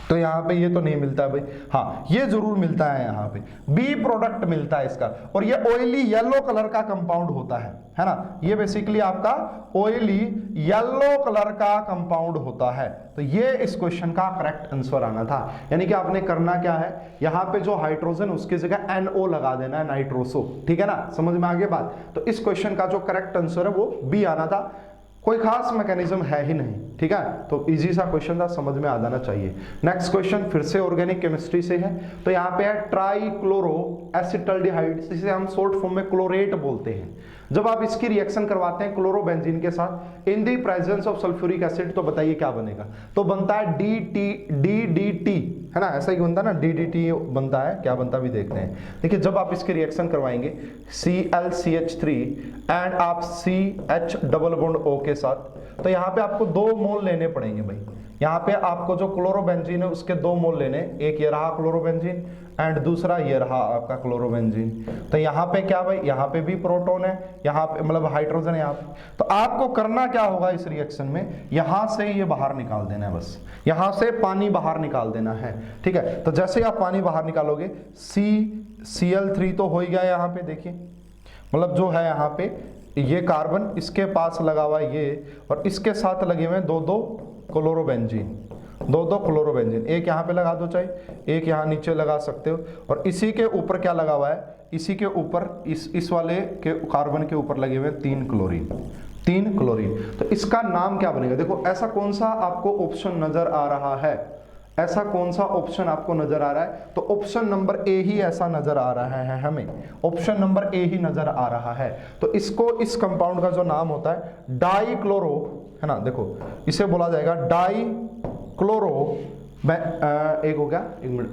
तो यहाँ पे ये तो नहीं मिलता है भाई। हाँ ये जरूर मिलता है, यहाँ पे बी प्रोडक्ट मिलता है इसका, और ये ऑयली येलो कलर का कंपाउंड होता है ना, ये बेसिकली आपका ऑयली येलो कलर का कंपाउंड होता है। तो ये इस क्वेश्चन का करेक्ट आंसर आना था। यानी कि आपने करना क्या है, यहाँ पे जो हाइड्रोजन उसकी जगह NO लगा देना है, नाइट्रोसो, ठीक है ना, समझ में आ गई बात। तो इस क्वेश्चन का जो करेक्ट आंसर है वो बी आना था, कोई खास मैकेनिज्म है ही नहीं, ठीक है। तो इजी सा क्वेश्चन था, समझ में आ जाना चाहिए। नेक्स्ट क्वेश्चन फिर से ऑर्गेनिक केमिस्ट्री से है, तो यहाँ पे है ट्राइक्लोरो एसिटल्डिहाइड, जिसे हम शॉर्ट फॉर्म में क्लोरेट बोलते हैं। जब आप इसकी रिएक्शन करवाते हैं क्लोरोबेंजीन के साथ in the presence of sulphuric acid, तो बताइए क्या बनेगा। तो बनता है DDT, है ना, ऐसा ही बनता है ना, DDT बनता है, क्या बनता है भी देखते हैं। देखिए जब आप इसकी रिएक्शन करवाएंगे ClCH3 एंड आप CH डबल बॉन्ड O के साथ, तो यहाँ पे आपको 2 मोल लेने पड़ेंगे भाई। यहाँ पे आपको जो क्लोरोबेंजीन है उसके 2 मोल लेने, एक ये रहा क्लोरोबेंजीन एंड दूसरा ये रहा आपका क्लोरोबेंजीन। तो यहाँ पे क्या भाई, यहाँ पे भी प्रोटॉन है, यहाँ पे मतलब हाइड्रोजन है यहाँ पे। तो आपको करना क्या होगा इस रिएक्शन में, यहाँ से ये बाहर निकाल देना है, बस यहाँ से पानी बाहर निकाल देना है, ठीक है। तो जैसे ही आप पानी बाहर निकालोगे CCl3 तो हो ही गया यहाँ पे, देखिए मतलब जो है यहाँ पे ये कार्बन इसके पास लगा हुआ है ये, और इसके साथ लगे हुए हैं 2 क्लोरोबेंजीन, 2 क्लोरोबेंजीन, एक यहाँ पे लगा दो, चाहे एक यहाँ नीचे लगा सकते हो, और इसी के ऊपर क्या लगा हुआ है, इसी के ऊपर इस वाले के कार्बन के ऊपर लगे हुए 3 क्लोरीन। तो इसका नाम क्या बनेगा। देखो ऐसा कौन सा आपको ऑप्शन नजर आ रहा है, ऐसा कौन सा ऑप्शन आपको नजर आ रहा है, तो ऑप्शन नंबर ए ही ऐसा नजर आ रहा है, हमें ऑप्शन नंबर ए ही नजर आ रहा है। तो इसको, इस कंपाउंड का जो नाम होता है डाइक्लोरो, है ना, देखो इसे बोला जाएगा डाइक्लोरो, एक हो गया, एक मिनट,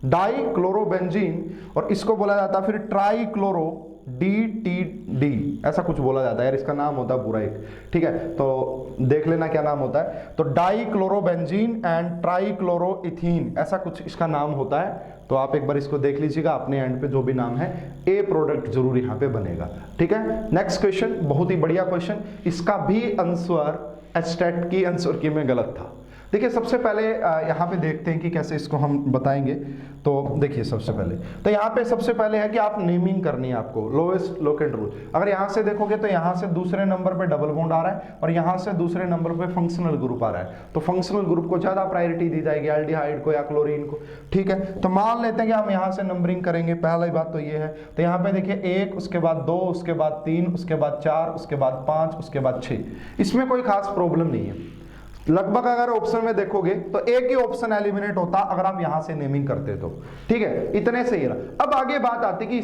डाइक्लोरोबेंजीन, और इसको बोला जाता है फिर ट्राइक्लोरो DTD, ऐसा कुछ बोला जाता है यार, इसका नाम होता है पूरा एक, ठीक है। तो देख लेना क्या नाम होता है, तो डाइक्लोरोबेंजीन एंड ट्राइक्लोरोइथीन, ऐसा कुछ इसका नाम होता है। तो आप एक बार इसको देख लीजिएगा, अपने एंड पे जो भी नाम है ए प्रोडक्ट जरूर यहाँ पे बनेगा, ठीक है। नेक्स्ट क्वेश्चन, बहुत ही बढ़िया क्वेश्चन, इसका भी आंसर एस्टेट की आंसर की में गलत था। देखिए सबसे पहले यहाँ पे देखते हैं कि कैसे इसको हम बताएंगे। तो देखिए सबसे पहले तो यहाँ पे सबसे पहले है कि आप नेमिंग करनी है आपको, लोएस्ट लोकेट रूल। अगर यहाँ से देखोगे तो यहाँ से दूसरे नंबर पे डबल बॉन्ड आ रहा है और यहाँ से दूसरे नंबर पे फंक्शनल ग्रुप आ रहा है, तो फंक्शनल ग्रुप को ज्यादा प्रायोरिटी दी जाएगी, एल्डिहाइड को या क्लोरीन को। ठीक है, तो मान लेते हैं कि हम यहाँ से नंबरिंग करेंगे। पहली बात तो ये है, तो यहाँ पे देखिए 1, उसके बाद 2, उसके बाद 3, उसके बाद 4, उसके बाद 5, उसके बाद 6। इसमें कोई खास प्रॉब्लम नहीं है। लगभग अगर ऑप्शन में देखोगे तो एक ही ऑप्शन एलिमिनेट होता अगर आप यहां से नेमिंग करते तो। ठीक है, इतने से ही रहा। अब आगे बात आती कि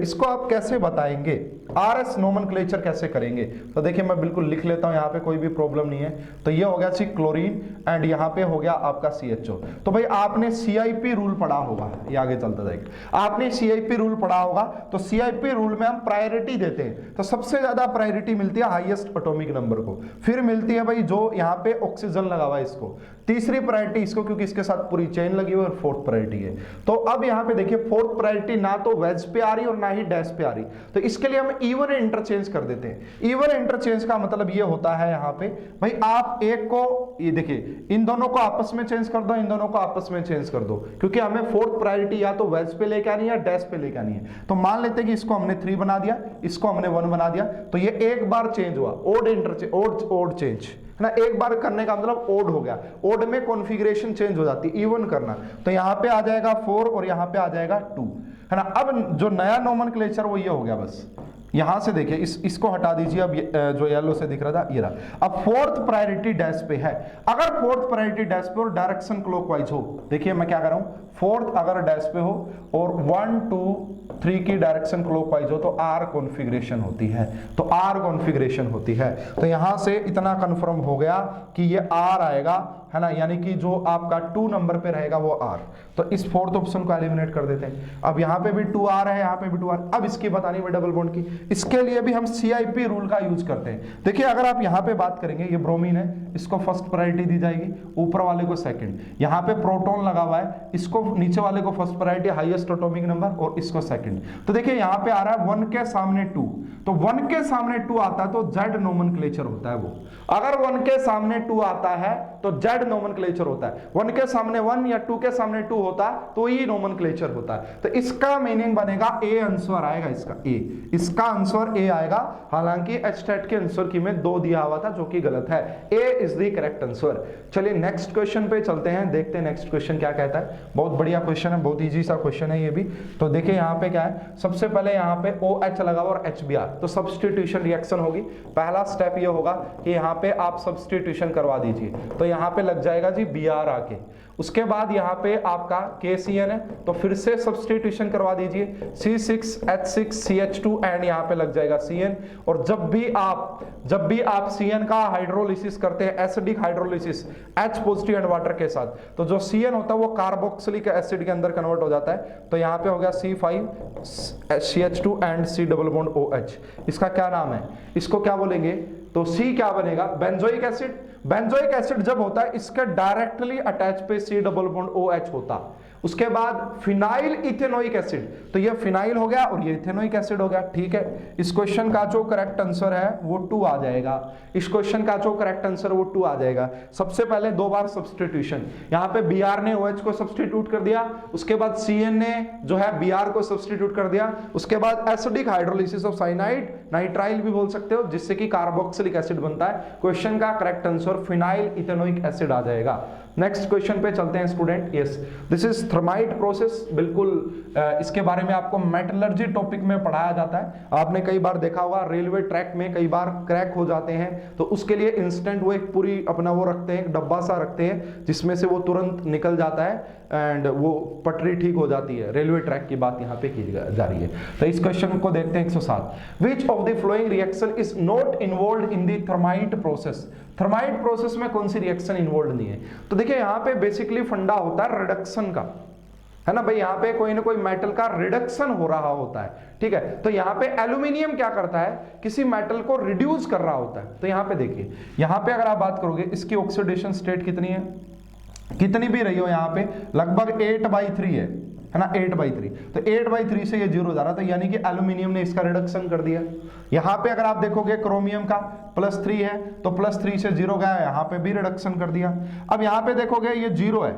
इसको आप कैसे बताएंगे, आरएस नोमेनक्लेचर कैसे करेंगे। तो देखिए मैं बिल्कुल लिख लेता हूं, यहाँ पे कोई भी प्रॉब्लम नहीं है। तो ये हो गया सी क्लोरीन एंड यहाँ पे हो गया आपका CHO। तो भाई आपने CIP रूल पढ़ा होगा, ये आगे चलता जाएगा। आपने CIP रूल पढ़ा होगा, तो CIP रूल में हम प्रायोरिटी देते हैं। तो सबसे ज्यादा प्रायोरिटी मिलती है हाईएस्ट एटॉमिक नंबर को, फिर मिलती है भाई जो यहाँ पे ऑक्सीजन लगा हुआ है इसको, तीसरी प्रायोरिटी इसको क्योंकि इसके साथ पूरी चेन लगी हुई है, और फोर्थ प्रायोरिटी है। तो अब यहाँ पे देखिए फोर्थ प्रायोरिटी ना तो वेज पे आ रही और ना ही डैश पे आ रही, तो इसके लिए हम इवन इंटरचेंज कर देते हैं। इवन इंटरचेंज का मतलब ये होता है यहाँ पे भाई आप एक को, ये देखिए इन दोनों को आपस में चेंज कर दो, इन दोनों को आपस में चेंज कर दो, क्योंकि हमें फोर्थ प्रायोरिटी या तो वेज पे लेके आनी है या डैश पे लेके आनी है। तो मान लेते हैं कि इसको हमने 3 बना दिया, इसको हमने 1 बना दिया, तो ये एक बार चेंज हुआ, ओड इंटरचेंज, ओड चेंज है ना। एक बार करने का मतलब ओड हो गया, ओड में कॉन्फ़िगरेशन चेंज हो जाती है, इवन करना। तो यहाँ पे आ जाएगा 4 और यहाँ पे आ जाएगा 2, है ना। अब जो नया नोमेनक्लेचर वो ये हो गया, बस यहां से देखिए इसको हटा दीजिए। अब जो येलो से दिख रहा था ये रहा। अब फोर्थ प्रायोरिटी डैश पे है, अगर फोर्थ प्रायोरिटी डैश पे और डायरेक्शन क्लॉकवाइज हो, देखिए मैं क्या कर रहा हूं, फोर्थ अगर डैश पे हो और 1, 2, 3 की डायरेक्शन क्लॉकवाइज हो तो आर कॉन्फ़िगरेशन होती है, तो आर कॉन्फ़िगरेशन होती है। तो यहां से इतना कंफर्म हो गया कि ये आर आएगा, है ना, यानी कि जो आपका 2 नंबर पे रहेगा वो आर। तो इस फोर्थ ऑप्शन को एलिमिनेट कर देते हैं। अब यहाँ पे भी 2 आर है, यहाँ पे भी 2 आर। अब इसकी बतानी है डबल बॉन्ड की, इसके लिए भी हम CIP रूल का यूज करते हैं। देखिए अगर आप यहाँ पे बात करेंगे, ये ब्रोमीन है, इसको फर्स्ट प्रायोरिटी दी जाएगी, ऊपर वाले को सेकंड। यहाँ पे प्रोटॉन लगा हुआ है, इसको नीचे वाले को first priority, highest atomic number, और इसको सेकंड। तो देखिए यहाँ पे आ रहा है 1 के सामने 2, तो 1 के सामने 2 आता है तो जेड नोमेनक्लेचर होता है वो। अगर 1 के सामने 2 आता है तो जेड नोमेनक्लेचर होता है, 1 के सामने 1 या 2 के सामने 2 होता तो ई नोमेनक्लेचर होता है। तो इसका मीनिंग बनेगा ए आंसर आएगा, इसका ए, इसका आंसर ए आएगा। हालांकि एचटेट के आंसर की में 2 दिया हुआ था जो कि गलत है, A is the correct answer. चलिए नेक्स्ट क्वेश्चन पे चलते हैं, देखते हैं नेक्स्ट क्वेश्चन क्या कहता है। बहुत बढ़िया क्वेश्चन है, बहुत इजी सा क्वेश्चन है ये भी। तो देखिए यहाँ पे क्या है, सबसे पहले यहाँ पे OH लगा हुआ और HBr, तो सब्स्टिट्यूशन रिएक्शन होगी। पहला स्टेप ये होगा कि यहाँ पे आप सब्स्टिट्यूशन करवा दीजिए, तो यहाँ पे लग जाएगा जी Br आके। उसके बाद यहाँ पे आपका KCN है, तो फिर से सब्स्टिट्यूशन करवा दीजिए, C6H6CH2 एंड यहाँ पे लग जाएगा CN। और जब भी आप CN का हाइड्रोलिसिस करते हैं, acidic hydrolysis H positive and water के साथ, तो जो CN होता है वो कार्बोक्सिलिक एसिड के अंदर कन्वर्ट हो जाता है। तो यहाँ पे हो गया C5CH2 and C double bond OH। इसका क्या नाम है, इसको क्या बोलेंगे, तो C क्या बनेगा, बेंजोइक एसिड। बेंजोइक एसिड जब होता है इसके डायरेक्टली अटैच पे C डबल बॉन्ड OH होता। उसके बाद फिनाइल इथेनोइक एसिड, तो ये फिनाइल हो गया और ये इथेनोइक एसिड हो गया। ठीक है, इस क्वेश्चन का जो करेक्ट आंसर है वो 2 आ जाएगा। इस क्वेश्चन का जो करेक्ट आंसर वो 2 आ जाएगा। सबसे पहले 2 बार सब्स्टिट्यूशन, यहाँ पे Br ने OH को सब्स्टिट्यूट कर दिया, उसके बाद CN ने जो है Br को सब्स्टिट्यूट कर दिया, उसके बाद acidic hydrolysis of cyanide, nitrile भी बोल सकते हो, जिससे कि कार्बोक्सिलिक एसिड बनता है। क्वेश्चन का correct answer phenyl ethanoic acid आ जाएगा। नेक्स्ट क्वेश्चन पे चलते हैं student. Yes, this is thermite process. बिल्कुल इसके बारे में आपको मेटलर्जी टॉपिक में पढ़ाया जाता है। आपने कई बार देखा होगा रेलवे ट्रैक में कई बार क्रैक हो जाते हैं, तो उसके लिए इंस्टेंट वो एक पूरी अपना वो रखते हैं, एक डब्बा सा रखते हैं जिसमें से वो तुरंत निकल जाता है एंड वो पटरी ठीक हो जाती है। रेलवे ट्रैक की बात यहाँ पे की जा रही है। तो इस क्वेश्चन को देखते हैं 107। विच of the flowing reaction is not involve in the thermite process. Thermite process में कौन सी रिएक्शन इन्वॉल्व नहीं है। तो देखिए यहाँ पे बेसिकली फंडा होता है रिडक्शन का, है ना भाई। यहाँ पे कोई ना कोई मेटल का रिडक्शन हो रहा होता है, ठीक है। तो यहाँ पे एल्यूमिनियम क्या करता है, किसी मेटल को रिड्यूस कर रहा होता है। तो यहाँ पे देखिए, यहाँ पे अगर आप बात करोगे इसकी ऑक्सीडेशन स्टेट कितनी है, कितनी भी रही हो, यहाँ पे लगभग 8/3 है, है ना, 8/3, तो 8/3 से ये 0 जा रहा था, यानी कि एल्यूमिनियम ने इसका रिडक्शन कर दिया। यहां पे अगर आप देखोगे क्रोमियम का +3 है, तो +3 से 0 गया, यहां पे भी रिडक्शन कर दिया। अब यहां पे देखोगे ये 0 है,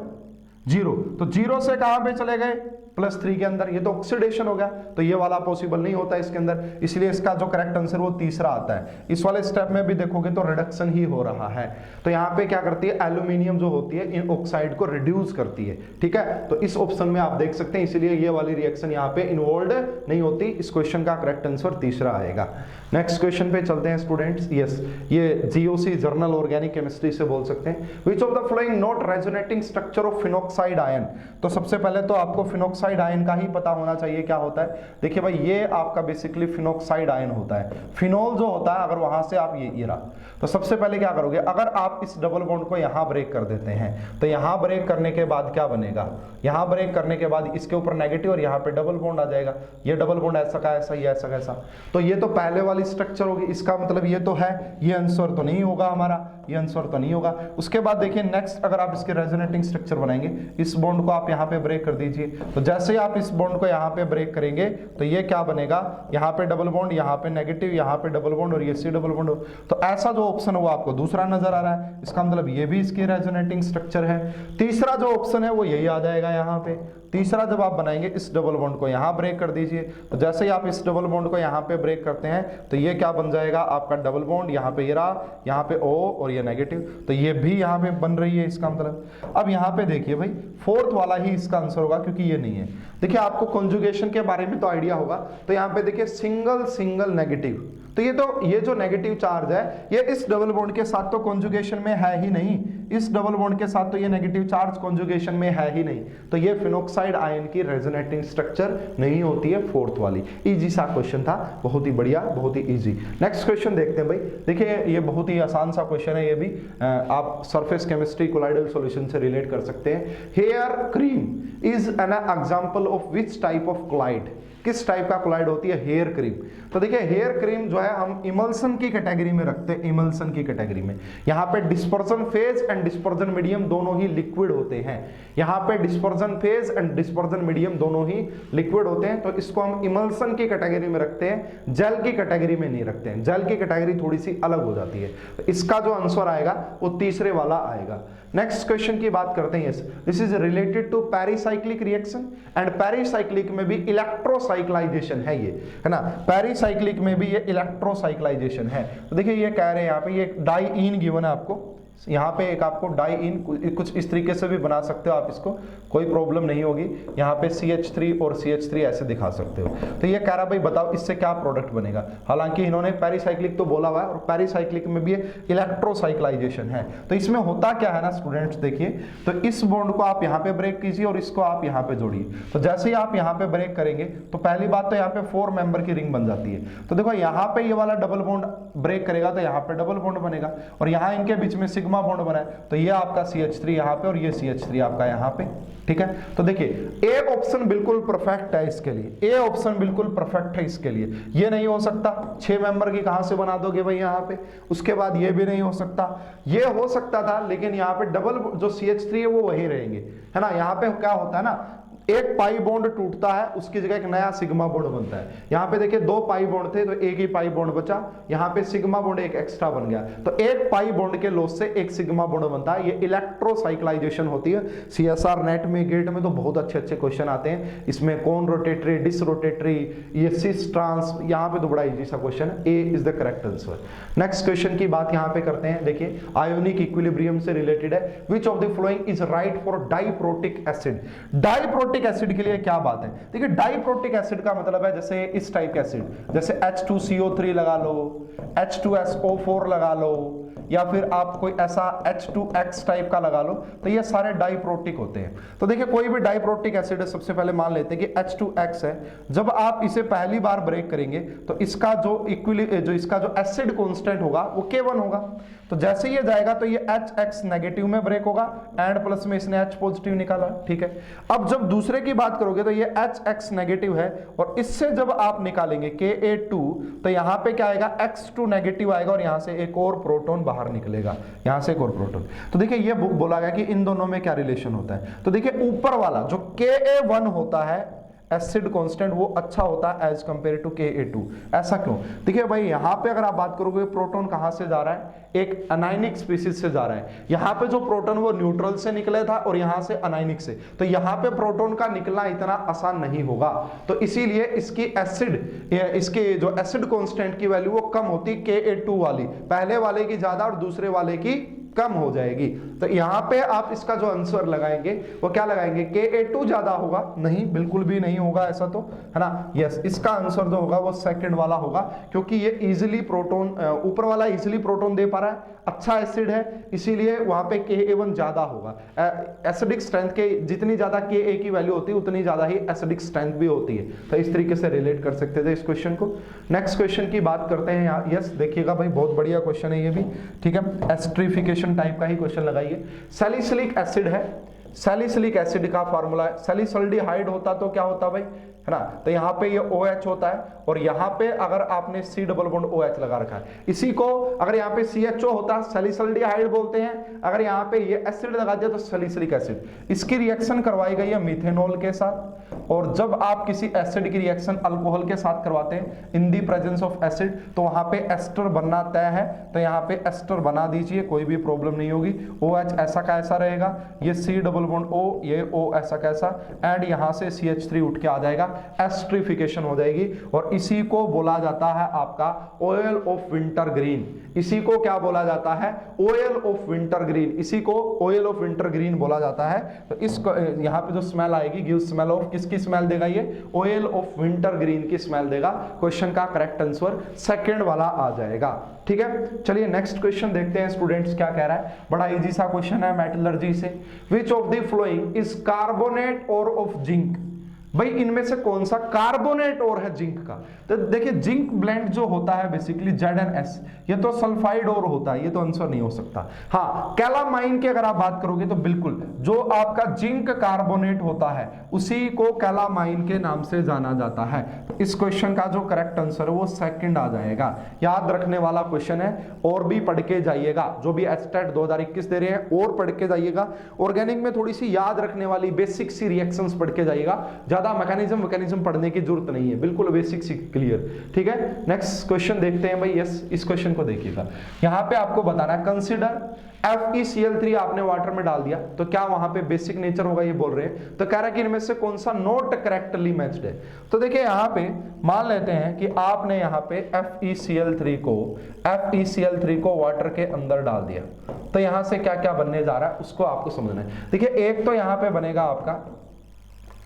0, तो 0 से कहां पे चले गए, +3 के अंदर, ये तो ऑक्सीडेशन हो गया, तो ये वाला पॉसिबल नहीं होता इसके अंदर, इसलिए इसका जो करेक्ट आंसर वो तीसरा आता है। इस वाले स्टेप में भी देखोगे तो रिडक्शन ही हो रहा है, तो यहाँ पे क्या करती है, एल्यूमिनियम जो होती है इन ऑक्साइड को रिड्यूस करती है, ठीक है, तो इस ऑप्शन में आप देख सकते हैं, इसीलिए ये वाली रिएक्शन यहाँ पे इन्वॉल्व नहीं होती। इस क्वेश्चन का करेक्ट आंसर तीसरा आएगा। नेक्स्ट क्वेश्चन पे चलते हैं स्टूडेंट्स। यस, ये जीओसी जर्नल ऑर्गेनिक केमिस्ट्री से बोल सकते हैं। विच of the following not resonating structure of phenoxide ion, तो सबसे पहले तो आपको फिनॉक्साइड आयन का ही पता होना चाहिए क्या होता है। देखिए भाई, ये आपका बेसिकली फिनॉक्साइड आयन होता है। फिनोल जो होता है, अगर वहां से आप ये रहा, तो सबसे पहले क्या करोगे, अगर आप इस डबल बॉन्ड को यहां ब्रेक कर देते हैं, तो यहां ब्रेक करने के बाद क्या बनेगा, यहां ब्रेक करने के बाद इसके ऊपर नेगेटिव और यहां पे डबल बॉन्ड आ जाएगा। ये डबल बॉन्ड ऐसा का ऐसा, ये ऐसा कैसा, तो ये तो पहले वाली स्ट्रक्चर होगी, इसका मतलब ये तो है, ये आंसर तो नहीं होगा हमारा, ये आंसर तो नहीं होगा। उसके बाद देखिए नेक्स्ट, अगर आप इसके रेजोनेटिंग स्ट्रक्चर बनाएंगे, इस बॉन्ड को आप यहां पे ब्रेक कर दीजिए, तो जैसे ही आप इस बॉन्ड को यहां पे ब्रेक करेंगे, तो ये क्या बनेगा, यहां पे डबल बॉन्ड, यहां पे नेगेटिव, यहां पे डबल बॉन्ड और ये सी डबल बॉन्ड, तो ऐसा जो ऑप्शन है वो आपको दूसरा नजर आ रहा है, इसका मतलब ये भी इसकी रेजोनेटिंग स्ट्रक्चर है। तीसरा जो ऑप्शन है वो यही आ जाएगा यहाँ पे। तीसरा जब आप बनाएंगे, इस डबल बॉन्ड को यहां ब्रेक कर दीजिए, तो जैसे ही आप इस डबल बॉन्ड को यहां पे ब्रेक करते हैं, तो ये क्या बन जाएगा, आपका डबल बॉन्ड, यहां पे ये रहा, यहां पे O और ये नेगेटिव, तो ये भी यहां पे बन रही है, इसका मतलब। अब यहां पे देखिए भाई, फोर्थ वाला ही इसका आंसर होगा, क्योंकि ये नहीं है। देखिए आपको कॉन्जुगेशन के बारे में तो आइडिया होगा, तो यहां पे देखिए सिंगल सिंगल नेगेटिव, तो ये जो नेगेटिव चार्ज है, ये इस डबल बॉन्ड के साथ तो कॉन्जुगेशन में है ही नहीं, इस डबल बॉन्ड के साथ तो ये नेगेटिव चार्ज कॉन्जुगेशन में है ही नहीं, तो ये फिनॉक्साइड आयन की रेजोनेटिंग स्ट्रक्चर नहीं होती है, फोर्थ वाली। इजी सा क्वेश्चन था, बहुत ही बढ़िया, बहुत ही इजी। नेक्स्ट क्वेश्चन देखते हैं भाई। देखिए ये बहुत ही आसान सा क्वेश्चन है, ये भी आप सरफेस केमिस्ट्री कोलाइडल सॉल्यूशन से रिलेट कर सकते हैं। Hair cream is an example of which type of colloid, किस टाइप का कोलाइड होती है हेयर क्रीम। तो देखिए हेयर क्रीम जो है हम इमल्सन की कैटेगरी में रखते हैं, इमल्सन की कैटेगरी में। यहाँ पे dispersion phase and dispersion medium दोनों ही लिक्विड होते हैं, यहाँ पे dispersion phase and dispersion medium दोनों ही लिक्विड होते हैं, तो इसको हम इमल्सन की कैटेगरी में रखते हैं, जेल की कैटेगरी में नहीं रखते हैं, जेल की कैटेगरी थोड़ी सी अलग हो जाती है। तो इसका जो आंसर आएगा वो तीसरे वाला आएगा। नेक्स्ट क्वेश्चन की बात करते हैं। This is related to pericyclic reaction and pericyclic में भी इलेक्ट्रोसाइक्लाइजेशन है, ये है ना, पेरिसाइक्लिक में भी ये इलेक्ट्रोसाइक्लाइजेशन है। तो देखिए ये कह रहे हैं यहाँ पे, ये डाइईन गिवन है आपको, यहाँ पे एक आपको डाइईन कुछ इस तरीके से भी बना सकते हो आप इसको, कोई प्रॉब्लम नहीं होगी। यहाँ पे CH3 और CH3 ऐसे दिखा सकते हो। तो ये कह रहा भाई बताओ इससे क्या प्रोडक्ट बनेगा, हालांकि इन्होंने पेरिसाइक्लिक तो बोला हुआ है, और पेरिसाइक्लिक में भी इलेक्ट्रोसाइक्लाइजेशन है। तो इसमें होता क्या है ना स्टूडेंट्स, देखिए तो इस बॉन्ड को आप यहाँ पे ब्रेक कीजिए और इसको आप यहाँ पे जोड़िए। तो जैसे ही आप यहाँ पे ब्रेक करेंगे, तो पहली बात तो यहाँ पे 4 मेंबर की रिंग बन जाती है। तो देखो यहाँ पे ये वाला डबल बॉन्ड ब्रेक करेगा, तो यहाँ पे डबल बॉन्ड बनेगा, और यहाँ इनके बीच में सिग्मा बॉन्ड बना है, तो ये आपका CH3 यहाँ पे और ये CH3 आपका यहाँ पे, ठीक है। तो देखिए ए ऑप्शन बिल्कुल परफेक्ट है इसके लिए, ए ऑप्शन बिल्कुल परफेक्ट है इसके लिए। ये नहीं हो सकता, 6 मेंबर की कहां से बना दोगे भाई यहाँ पे। उसके बाद ये भी नहीं हो सकता, ये हो सकता था, लेकिन यहाँ पे डबल जो CH3 है वो वही रहेंगे, है ना। यहाँ पे क्या होता है ना, एक पाई बॉन्ड टूटता है, उसकी जगह एक नया सिग्मा बॉन्ड बनता है। यहाँ पे देखिए 2 पाई बॉन्ड थे, तो एक ही पाई बॉन्ड बचा, यहाँ पे सिग्मा बॉन्ड एक एक्स्ट्रा बन गया, तो एक पाई बॉन्ड के लॉस से एक सिग्मा बॉन्ड बनता है। ये इलेक्ट्रोसाइक्लाइजेशन होती है। CSR नेट में, गेट में तो बहुत अच्छे अच्छे क्वेश्चन आते हैं इसमें, कौन रोटेटरी, डिस रोटेटरी, ये सिस ट्रांस, यहाँ पे तो बड़ा इजी सा क्वेश्चन है, A is the correct answer. Next question की बात यहाँ पे करते हैं। देखिए आयोनिक इक्विलिब्रियम से रिलेटेड है। Which of the following is right for diprotic acid. Diprotic acid के लिए क्या बात है, देखिए डाइप्रोटिक एसिड का मतलब है जैसे इस टाइप के एसिड, जैसे H2CO3 लगा लो, H2SO4 लगा लो, या फिर आप कोई ऐसा H2X टाइप का लगा लो, तो ये सारे डाइप्रोटिक होते हैं। तो देखिए कोई भी डाइप्रोटिक एसिड है, सबसे पहले मान लेते हैं कि H2X है, जब आप इसे पहली बार ब्रेक करेंगे तो इसका जो इसका जो एसिड कांस्टेंट होगा वो K1 होगा। तो जैसे ये जाएगा तो ये HX नेगेटिव में ब्रेक होगा, एंड प्लस में इसने H पॉजिटिव निकाला, ठीक है। अब जब दूसरे की बात करोगे तो ये HX नेगेटिव है, और इससे जब आप निकालेंगे Ka2, तो यहां पे क्या आएगा, X2 नेगेटिव आएगा, और यहां से एक और प्रोटॉन बाहर बाहर निकलेगा, यहाँ से एक और प्रोटॉन। तो देखिए ये बोला गया कि इन दोनों में क्या रिलेशन होता है। तो देखिए ऊपर वाला जो Ka1 होता है एसिड कांस्टेंट, वो अच्छा होता है एज कंपेयर टू Ka2। ऐसा क्यों? देखिए भाई यहाँ पे अगर आप बात करोगे प्रोटॉन कहाँ से जा रहा है, एक अनायनिक स्पीसीज से जा रहा है। यहाँ पे जो प्रोटॉन वो न्यूट्रल से निकले था और यहाँ से अनायनिक से, तो यहाँ पे प्रोटॉन का निकलना इतना आसान नहीं होगा। तो इसीलिए इसकी इसके जो एसिड कांस्टेंट की वैल्यू वो कम होती Ka2 वाली, पहले वाले की ज्यादा और दूसरे वाले की कम हो जाएगी। तो यहां पे आप इसका जो आंसर लगाएंगे वो क्या लगाएंगे, Ka2 ज्यादा होगा? नहीं, बिल्कुल भी नहीं होगा ऐसा, तो है ना। यस, इसका आंसर जो होगा वो सेकंड वाला होगा, क्योंकि ये इजीली प्रोटॉन, ऊपर वाला इजीली प्रोटॉन दे पा रहा है, अच्छा एसिड है, इसीलिए वहां पे Ka1 ज्यादा होगा। एसिडिक स्ट्रेंथ के जितनी ज्यादा Ka की वैल्यू होती है उतनी ज्यादा ही एसिडिक स्ट्रेंथ भी होती है। तो इस तरीके से रिलेट कर सकते थे इस क्वेश्चन को। नेक्स्ट क्वेश्चन की बात करते हैं यहाँ। यस, देखिएगा भाई बहुत बढ़िया क्वेश्चन है ये भी, ठीक है, एस्ट्रिफिकेशन टाइप का ही क्वेश्चन लगाइए। सैलिसिलिक एसिड है, सैलिसिलिक एसिड का फार्मूला है, सैलिसल्डिहाइड होता तो क्या होता भाई, है ना। तो यहाँ पे ये OH होता है और यहाँ पे अगर आपने C डबल बॉन्ड OH लगा रखा है, इसी को अगर यहाँ पे CHO होता सैलिसल्डिहाइड बोलते हैं। अगर यहाँ पे ये एसिड लगा दिया तो सैलिसिलिक एसिड। इसकी रिएक्शन करवाई गई है मिथेनॉल के साथ, और जब आप किसी एसिड की रिएक्शन अल्कोहल के साथ करवाते हैं इन दी प्रेजेंस ऑफ एसिड, तो वहां पे एस्टर बनना तय है। तो यहाँ पे एस्टर बना दीजिए, कोई भी प्रॉब्लम नहीं होगी। OH ऐसा का ऐसा रहेगा, ये C डबल बॉन्ड O, ये O ऐसा कैसा, एंड यहाँ से CH3 उठ के आ जाएगा, एस्ट्रिफिकेशन हो जाएगी। और इसी को बोला जाता है आपका ऑयल ऑफ विंटर ग्रीन। इसी को क्या बोला जाता है, ऑयल ऑफ विंटर ग्रीन। इसी को ऑयल ऑफ विंटर ग्रीन बोला जाता है। तो इसको यहाँ पे जो स्मेल आएगी, गिव स्मेल ऑफ, किसकी स्मेल देगा ये, ऑयल ऑफ विंटर ग्रीन की स्मेल देगा। क्वेश्चन का करेक्ट आंसर सेकंड वाला आ जाएगा, ठीक है। चलिए नेक्स्ट क्वेश्चन देखते हैं स्टूडेंट्स क्या कह रहा है। बड़ा इजी सा क्वेश्चन है मेटलर्जी से। विच of the following is carbonate और ऑफ जिंक। भाई इनमें से कौन सा कार्बोनेट और है जिंक का। तो देखिए जिंक ब्लेंड जो होता है बेसिकली ZnS, ये तो सल्फाइड और होता है, ये तो आंसर नहीं हो सकता। हाँ, कैलामाइन की अगर आप बात करोगे तो बिल्कुल जो आपका जिंक कार्बोनेट होता है उसी को कैलामाइन के नाम से जाना जाता है। तो इस क्वेश्चन का जो करेक्ट आंसर है वो सेकंड आ जाएगा। याद रखने वाला क्वेश्चन है, और भी पढ़ के जाइएगा, जो भी एचटेट 2021 दे रहे हैं और पढ़ के जाइएगा। ऑर्गेनिक में थोड़ी सी याद रखने वाली बेसिक सी रिएक्शंस पढ़ के जाइएगा, ज्यादा मैकेनिज्म पढ़ने की जरूरत नहीं है, बिल्कुल बेसिक सी क्लियर, ठीक है। नेक्स्ट क्वेश्चन देखते हैं भाई। यस, इस क्वेश्चन को देखिएगा। यहां पे आपको बताना है कंसीडर FeCl3 आपने वाटर में डाल दिया तो क्या वहां पे बेसिक नेचर होगा, ये बोल रहे हैं। तो कह रहा है कि इनमें से कौन सा नॉट करेक्टली मैच्ड है। तो देखिए यहां पे मान लेते हैं कि आपने यहां पे FeCl3 को वाटर के अंदर डाल दिया, तो यहां से क्या क्या बनने जा रहा है उसको आपको समझना है। देखिए एक तो यहां पे बनेगा आपका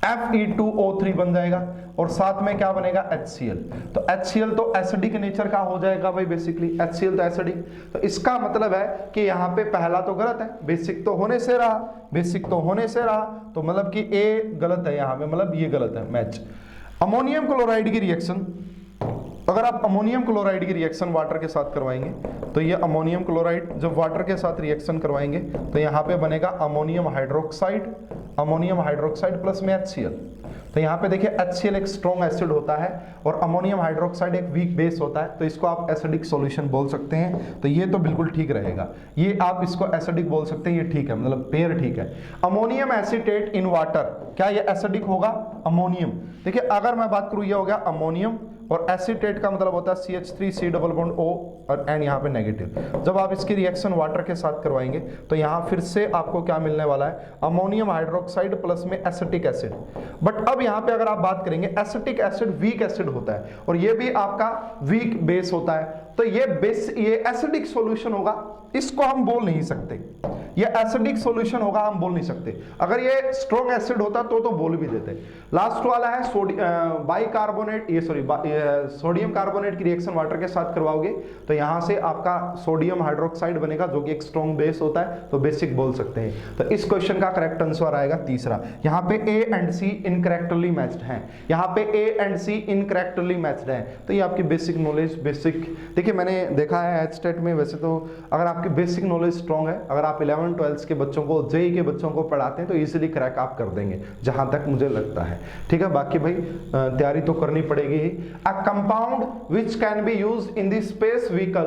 Fe2O3 बन जाएगा, और साथ में क्या बनेगा HCl। तो HCl तो एसिडिक नेचर का हो जाएगा भाई, बेसिकली HCl तो एसिडिक। तो इसका मतलब है कि यहाँ पे पहला तो गलत है, बेसिक तो होने से रहा, बेसिक तो होने से रहा, तो मतलब कि A गलत है यहाँ पे, मतलब ये गलत है मैच। अमोनियम क्लोराइड की रिएक्शन, अगर आप अमोनियम क्लोराइड की रिएक्शन वाटर के साथ करवाएंगे तो ये अमोनियम क्लोराइड जब वाटर के साथ रिएक्शन करवाएंगे तो यहाँ पे बनेगा अमोनियम हाइड्रोक्साइड प्लस में HCl। तो यहाँ पे देखिए HCl एक स्ट्रॉन्ग एसिड होता है और अमोनियम हाइड्रोक्साइड एक वीक बेस होता है, तो इसको आप एसिडिक सॉल्यूशन बोल सकते हैं। तो ये तो बिल्कुल ठीक रहेगा, ये आप इसको एसिडिक बोल सकते हैं, ये ठीक है, मतलब पेयर ठीक है। अमोनियम एसीटेट इन वाटर, क्या ये एसिडिक होगा, अमोनियम। देखिए अगर मैं बात करूँ, ये हो गया अमोनियम, और एसीटेट का मतलब होता है CH3 C double bond O और एंड यहाँ पे नेगेटिव। जब आप इसकी रिएक्शन वाटर के साथ करवाएंगे तो यहाँ फिर से आपको क्या मिलने वाला है, अमोनियम हाइड्रोक्साइड प्लस में एसिटिक एसिड। बट अब यहाँ पे अगर आप बात करेंगे, एसिटिक एसिड वीक एसिड होता है और ये भी आपका वीक बेस होता है, तो ये एसिडिक सॉल्यूशन होगा, इसको हम बोल नहीं सकते। ये एसिडिक सॉल्यूशन होगा, हम बोल नहीं सकते। अगर ये स्ट्रॉन्ग एसिड होता तो बोल भी देते। लास्ट वाला है सोडियम कार्बोनेट की रिएक्शन वाटर के साथ करवाओगे तो यहां से आपका सोडियम हाइड्रोक्साइड बनेगा जो कि एक स्ट्रॉन्ग बेस होता है, तो बेसिक बोल सकते हैं। तो इस क्वेश्चन का करेक्ट आंसर आएगा तीसरा। यहाँ पे A and C incorrectly matched हैं, यहाँ पे A and C incorrectly matched हैं। तो ये आपकी बेसिक नॉलेज, बेसिक देखिए मैंने देखा है एचटेट में, वैसे तो अगर आपकी बेसिक नॉलेज स्ट्रॉन्ग है, अगर आप 11-12 के बच्चों को, जेई के बच्चों को पढ़ाते हैं तो इजीली क्रैक आप कर देंगे, जहां तक मुझे लगता है, ठीक है। बाकी भाई तैयारी तो करनी पड़ेगी ही। A compound which can be used in the space vehicle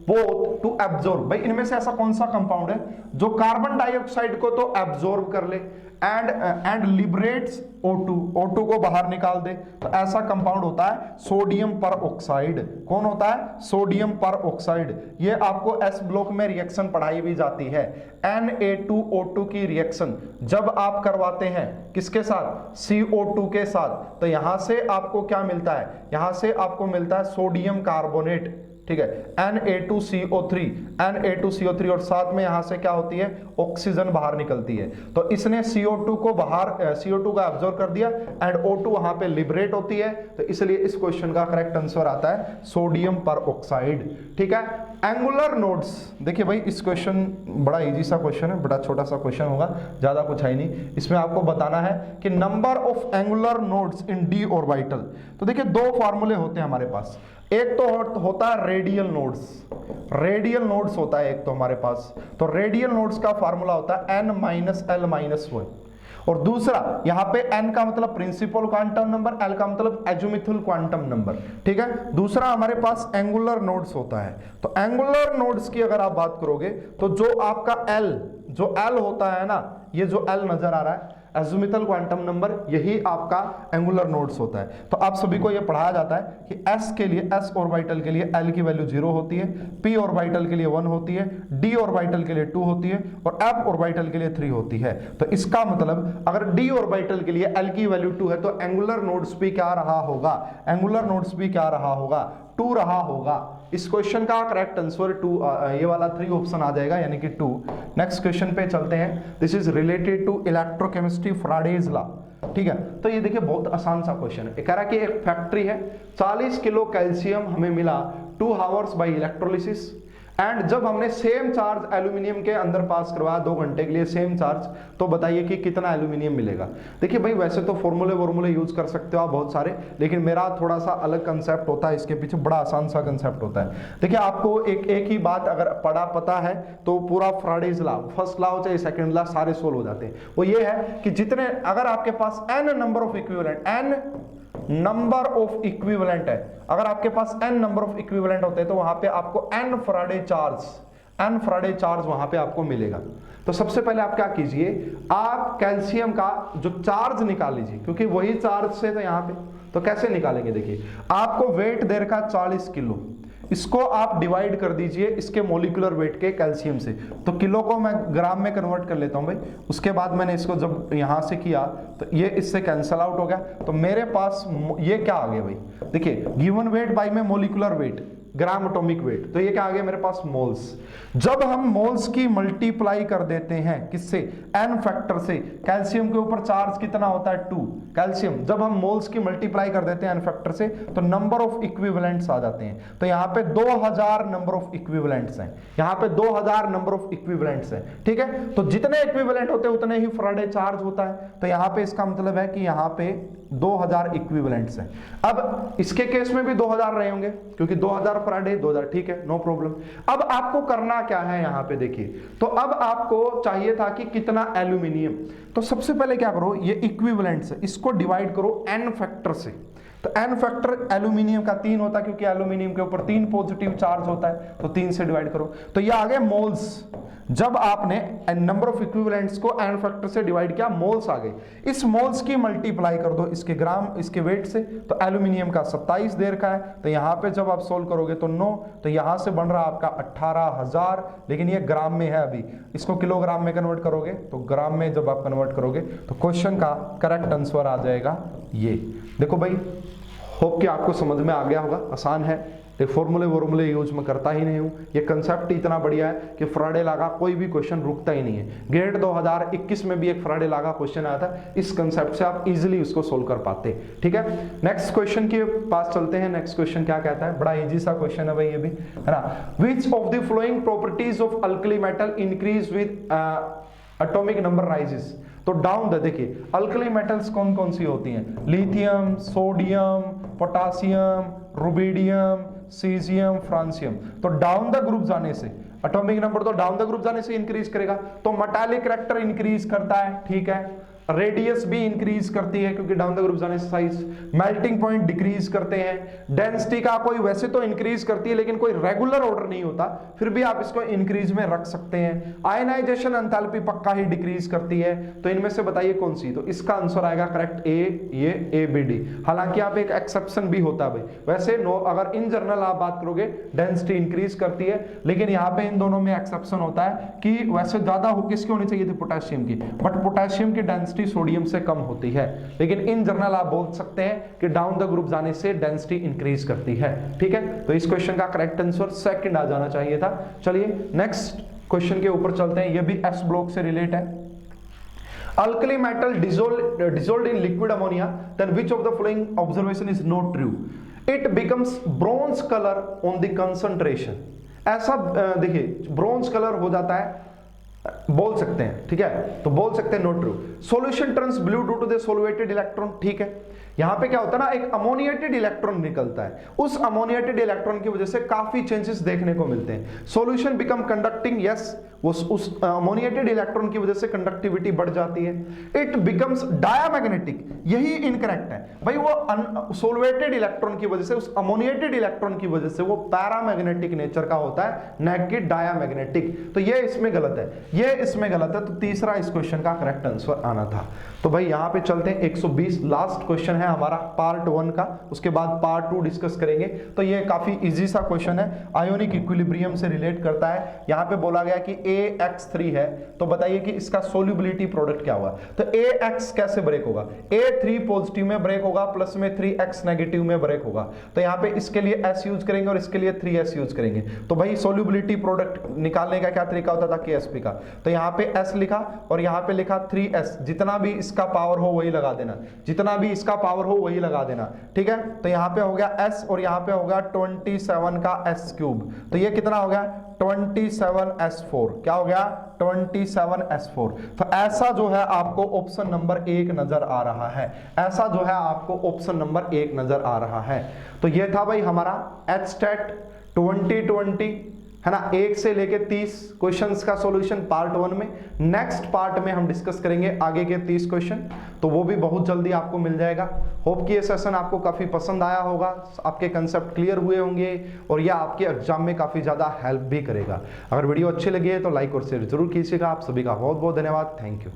both to absorb. भाई इनमें से ऐसा कौन सा कंपाउंड है जो कार्बन डाइऑक्साइड को तो एब्जॉर्ब कर ले एंड लिबरेट्स O2, O2 को बाहर निकाल दे? तो ऐसा कंपाउंड होता है सोडियम पर ऑक्साइड। कौन होता है? सोडियम पर ऑक्साइड। ये आपको एस ब्लॉक में रिएक्शन पढ़ाई भी जाती है। Na2O2 की रिएक्शन जब आप करवाते हैं किसके साथ? CO2 के साथ, तो यहां से आपको क्या मिलता है? यहां से आपको मिलता है सोडियम कार्बोनेट, ठीक है, Na2CO3 और साथ में यहां से क्या होती है? ऑक्सीजन बाहर निकलती है। तो इसने CO2 को CO2 का एब्जॉर्ब कर दिया एंड O2 वहां पे लिबरेट होती है, तो इसलिए इस क्वेश्चन का करेक्ट आंसर आता है सोडियम पर ऑक्साइड। ठीक है, एंगुलर नोड्स। देखिए भाई इस क्वेश्चन बड़ा इजी सा क्वेश्चन है, बड़ा छोटा सा क्वेश्चन होगा, ज्यादा कुछ है नहीं। इसमें आपको बताना है कि number of angular nodes in d orbital. तो देखिए दो फार्मूले होते हैं हमारे पास, एक तो होता है रेडियल नोड्स, रेडियल नोड्स होता है एक तो हमारे पास। तो रेडियल नोड्स का फार्मूला होता है n माइनस l माइनस 1, और दूसरा यहां पे n का मतलब प्रिंसिपल क्वांटम नंबर, l का मतलब एजिमुथल क्वांटम नंबर। ठीक है, दूसरा हमारे पास एंगुलर नोड्स होता है। तो एंगुलर नोड्स की अगर आप बात करोगे तो जो आपका जो l होता है ना, ये जो l नजर आ रहा है एजिमुथल क्वांटम नंबर, यही आपका एंगुलर नोड्स होता है। तो आप सभी को यह पढ़ाया जाता है कि s के लिए, s ऑर्बिटल के लिए l की वैल्यू 0 होती है, p ऑर्बिटल के लिए 1 होती है, d ऑर्बिटल के लिए 2 होती है और f ऑर्बिटल के लिए 3 होती है। तो इसका मतलब अगर d ऑर्बिटल के लिए l की वैल्यू 2 है तो एंगुलर नोड्स भी क्या रहा होगा? एंगुलर नोड्स भी क्या रहा होगा? 2 रहा होगा। इस क्वेश्चन का करेक्ट आंसर 2, ये वाला 3 ऑप्शन आ जाएगा, यानी कि 2। नेक्स्ट क्वेश्चन पे चलते हैं। This is related to electrochemistry, Faraday's law. ठीक है, तो ये देखिए बहुत आसान सा क्वेश्चन है। कह रहा है कि एक फैक्ट्री है, 40 किलो कैल्शियम हमें मिला 2 आवर्स बाय इलेक्ट्रोलिसिस, एंड जब हमने सेम चार्ज एल्यूमिनियम के अंदर पास करवाया 2 घंटे के लिए सेम चार्ज, तो बताइए कि कितना एल्यूमिनियम मिलेगा। देखिए भाई वैसे तो फॉर्मूले यूज कर सकते हो आप बहुत सारे, लेकिन मेरा थोड़ा सा अलग कंसेप्ट होता है, इसके पीछे बड़ा आसान सा कंसेप्ट होता है। देखिए आपको एक ही बात अगर पता है तो पूरा फ्राडेज लॉ, फर्स्ट लॉ चाहे सेकंड लॉ, सारे सोल्व हो जाते हैं। वो ये है कि जितने, अगर आपके पास n number of equivalent, n number of equivalent है, अगर आपके पास n नंबर ऑफ इक्विवेलेंट होते हैं तो वहां पे आपको n फराडे चार्ज वहां पे आपको मिलेगा। तो सबसे पहले आप क्या कीजिए, आप कैल्शियम का जो चार्ज निकाल लीजिए, क्योंकि वही चार्ज से तो यहां पे, तो कैसे निकालेंगे? देखिए आपको वेट दे रखा 40 किलो, इसको आप डिवाइड कर दीजिए इसके मोलिकुलर वेट के कैल्शियम से। तो किलो को मैं ग्राम में कन्वर्ट कर लेता हूं भाई, उसके बाद मैंने इसको जब यहां से किया तो ये इससे कैंसल आउट हो गया, तो मेरे पास ये क्या आ गया भाई? देखिए गिवन वेट बाय में molecular weight, gram atomic weight, तो ये क्या आ गया मेरे पास? मोल्स। जब हम मोल्स की मल्टीप्लाई कर देते हैं किससे? n फैक्टर से। कैल्शियम के ऊपर चार्ज कितना होता है? 2 कैल्शियम। जब हम मोल्स की मल्टीप्लाई कर देते हैं n फैक्टर से तो नंबर ऑफ इक्विवेलेंट्स आ जाते हैं। तो यहाँ पे 2000 नंबर ऑफ इक्विवेलेंट्स हैं, यहाँ पे 2000 नंबर ऑफ इक्विवेलेंट्स हैं। ठीक है, तो जितने इक्विवेलेंट होते हैं उतने ही फैराडे चार्ज होता है। तो यहाँ पे इसका मतलब है कि यहाँ पे 2000 इक्विवेलेंट्स हैं। अब इसके केस में भी 2000 रहे होंगे क्योंकि 2000 फैराडे 2000, ठीक है, नो प्रॉब्लम। अब आपको करना क्या है यहाँ पे देखिए, तो अब आपको चाहिए था कि कितना एल्यूमिनियम, तो सबसे पहले क्या करो, ये इक्विवेलेंट्स है, इसको डिवाइड करो n फैक्टर से। तो n फैक्टर एल्यूमिनियम का 3 होता है क्योंकि एल्यूमिनियम के ऊपर 3 पॉजिटिव चार्ज होता है, तो 3 से डिवाइड करो, तो ये आ गए मोल्स। जब आपने नंबर ऑफ इक्विवेलेंट्स को n फैक्टर से डिवाइड किया, मोल्स आ गए। इस मोल्स की मल्टीप्लाई कर दो इसके ग्राम, इसके वेट से, तो एल्यूमिनियम का 27 दे रखा है, तो यहाँ पे जब आप सोल्व करोगे तो 9, तो यहाँ से बन रहा आपका 18000, लेकिन ये ग्राम में है, अभी इसको किलोग्राम में कन्वर्ट करोगे, तो ग्राम में जब आप कन्वर्ट करोगे तो क्वेश्चन का करेक्ट आंसर आ जाएगा ये। देखो भाई, होप कि आपको समझ में आ गया होगा, आसान है, एक फॉर्मूले यूज में करता ही नहीं हूं। ये कंसेप्ट इतना बढ़िया है कि फैराडे लॉ का कोई भी क्वेश्चन रुकता ही नहीं है। ग्रेड 2021 में भी एक फैराडे लॉ का क्वेश्चन आया था, इस कंसेप्ट से आप इजीली उसको सोल्व कर पाते। ठीक है, नेक्स्ट क्वेश्चन के पास चलते हैं। नेक्स्ट क्वेश्चन क्या कहता है, बड़ा इजी सा क्वेश्चन है भाई ये भी, है ना। विच of the flowing properties of alkali metal increase with atomic number rises. तो डाउन द, देखिए अल्कली मेटल्स कौन कौन सी होती हैं? Lithium, sodium, potassium, rubidium, caesium, francium. तो डाउन द ग्रुप जाने से एटॉमिक नंबर तो डाउन द ग्रुप जाने से इंक्रीज करेगा, तो मेटालिक कैरेक्टर इंक्रीज करता है, ठीक है। रेडियस भी इंक्रीज करती है क्योंकि डाउन द ग्रुप जाने से साइज, मेल्टिंग पॉइंट डिक्रीज करते हैं, डेंसिटी का कोई वैसे तो इंक्रीज करती है लेकिन कोई रेगुलर ऑर्डर नहीं होता, फिर भी आप इसको इंक्रीज में रख सकते हैं, आयनाइजेशन एंथैल्पी पक्का ही डिक्रीज करती है। तो इनमें से बताइए कौन सी, तो इसका आंसर आएगा करेक्ट ए बी डी। हालांकि आप एक एक्सेप्शन भी होता है भाई, वैसे नो अगर इन जनरल आप बात करोगे डेंसिटी इंक्रीज करती है, लेकिन यहाँ पे इन दोनों में एक्सेप्शन होता है कि वैसे ज्यादा हो किसकी होनी चाहिए थी, पोटेशियम की, बट पोटेशियम की डेंसिटी सोडियम से कम होती है, लेकिन इन जनरल आप बोल सकते हैं कि डाउन द ग्रुप जाने से डेंसिटी इंक्रीज करती है। ठीक है, तो इस क्वेश्चन का करेक्ट आंसर सेकंड आ जाना चाहिए था। चलिए नेक्स्ट क्वेश्चन के ऊपर चलते हैं, ये भी एस ब्लॉक से रिलेट है। Alkali metal dissolved in liquid ammonia, then which of the following observation is not true? It becomes bronze color on the concentration. ऐसा देखिए ब्रॉन्ज कलर हो जाता है, बोल सकते हैं, ठीक है, तो बोल सकते हैं not true. Solution turns blue due to the solvated electron, ठीक है, यहां पे क्या होता है ना, एक अमोनिएटेड इलेक्ट्रॉन निकलता है, उस अमोनिएटेड इलेक्ट्रॉन की वजह से काफी चेंजेस देखने को मिलते हैं। सॉल्यूशन बिकम कंडक्टिंग, यस, उस अमोनिएटेड इलेक्ट्रॉन की वजह से कंडक्टिविटी बढ़ जाती है। इट बिकम्स डायामैग्नेटिक, यही इनकरेक्ट है भाई, वो सोल्वेटेड इलेक्ट्रॉन की वजह से, उस अमोनिएटेड इलेक्ट्रॉन की वजह से वो पैरामैग्नेटिक नेचर का होता है, न कि डायामैग्नेटिक, तो ये इसमें गलत है, ये इसमें गलत है, तो तीसरा इस क्वेश्चन का करेक्ट आंसर आना था। तो भाई यहां पे चलते हैं 120, लास्ट क्वेश्चन है हमारा पार्ट 1 का, उसके बाद पार्ट 2 डिस्कस करेंगे। तो ये काफी इजी सा क्वेश्चन है, आयोनिक इक्विलिब्रियम से रिलेट करता है। यहां पे बोला गया कि AX3 है, तो बताइए कि इसका सोल्यूबिलिटी प्रोडक्ट क्या होगा, तो AX कैसे ब्रेक होगा, A3 पॉजिटिव में ब्रेक होगा, प्लस में 3X नेगेटिव में ब्रेक होगा, तो यहां पे इसके लिए S यूज करेंगे और इसके लिए 3S यूज करेंगे। तो भाई सोल्यूबिलिटी प्रोडक्ट निकालने का क्या तरीका होता था, KSP का, तो यहां पे S लिखा और यहां पे लिखा 3S, जितना भी इसका पावर हो वही लगा देना, जितना भी इसका पावर हो वही लगा देना, ठीक है। तो यहां पे हो गया S और यहां पे हो गया 27 का S क्यूब, तो ये कितना हो गया 27S4, क्या हो गया 27S4। तो ऐसा जो है आपको ऑप्शन नंबर 1 नजर आ रहा है, ऐसा जो है आपको ऑप्शन नंबर 1 नजर आ रहा है। तो ये था भाई हमारा एचस्टेट 2020 है ना, 1 से लेके 30 क्वेश्चंस का सॉल्यूशन पार्ट 1 में। नेक्स्ट पार्ट में हम डिस्कस करेंगे आगे के 30 क्वेश्चन, तो वो भी बहुत जल्दी आपको मिल जाएगा। होप कि ये सेशन आपको काफी पसंद आया होगा, आपके कंसेप्ट क्लियर हुए होंगे और यह आपके एग्जाम में काफी ज्यादा हेल्प भी करेगा। अगर वीडियो अच्छी लगी है तो लाइक और शेयर जरूर कीजिएगा। आप सभी का बहुत बहुत धन्यवाद, थैंक यू।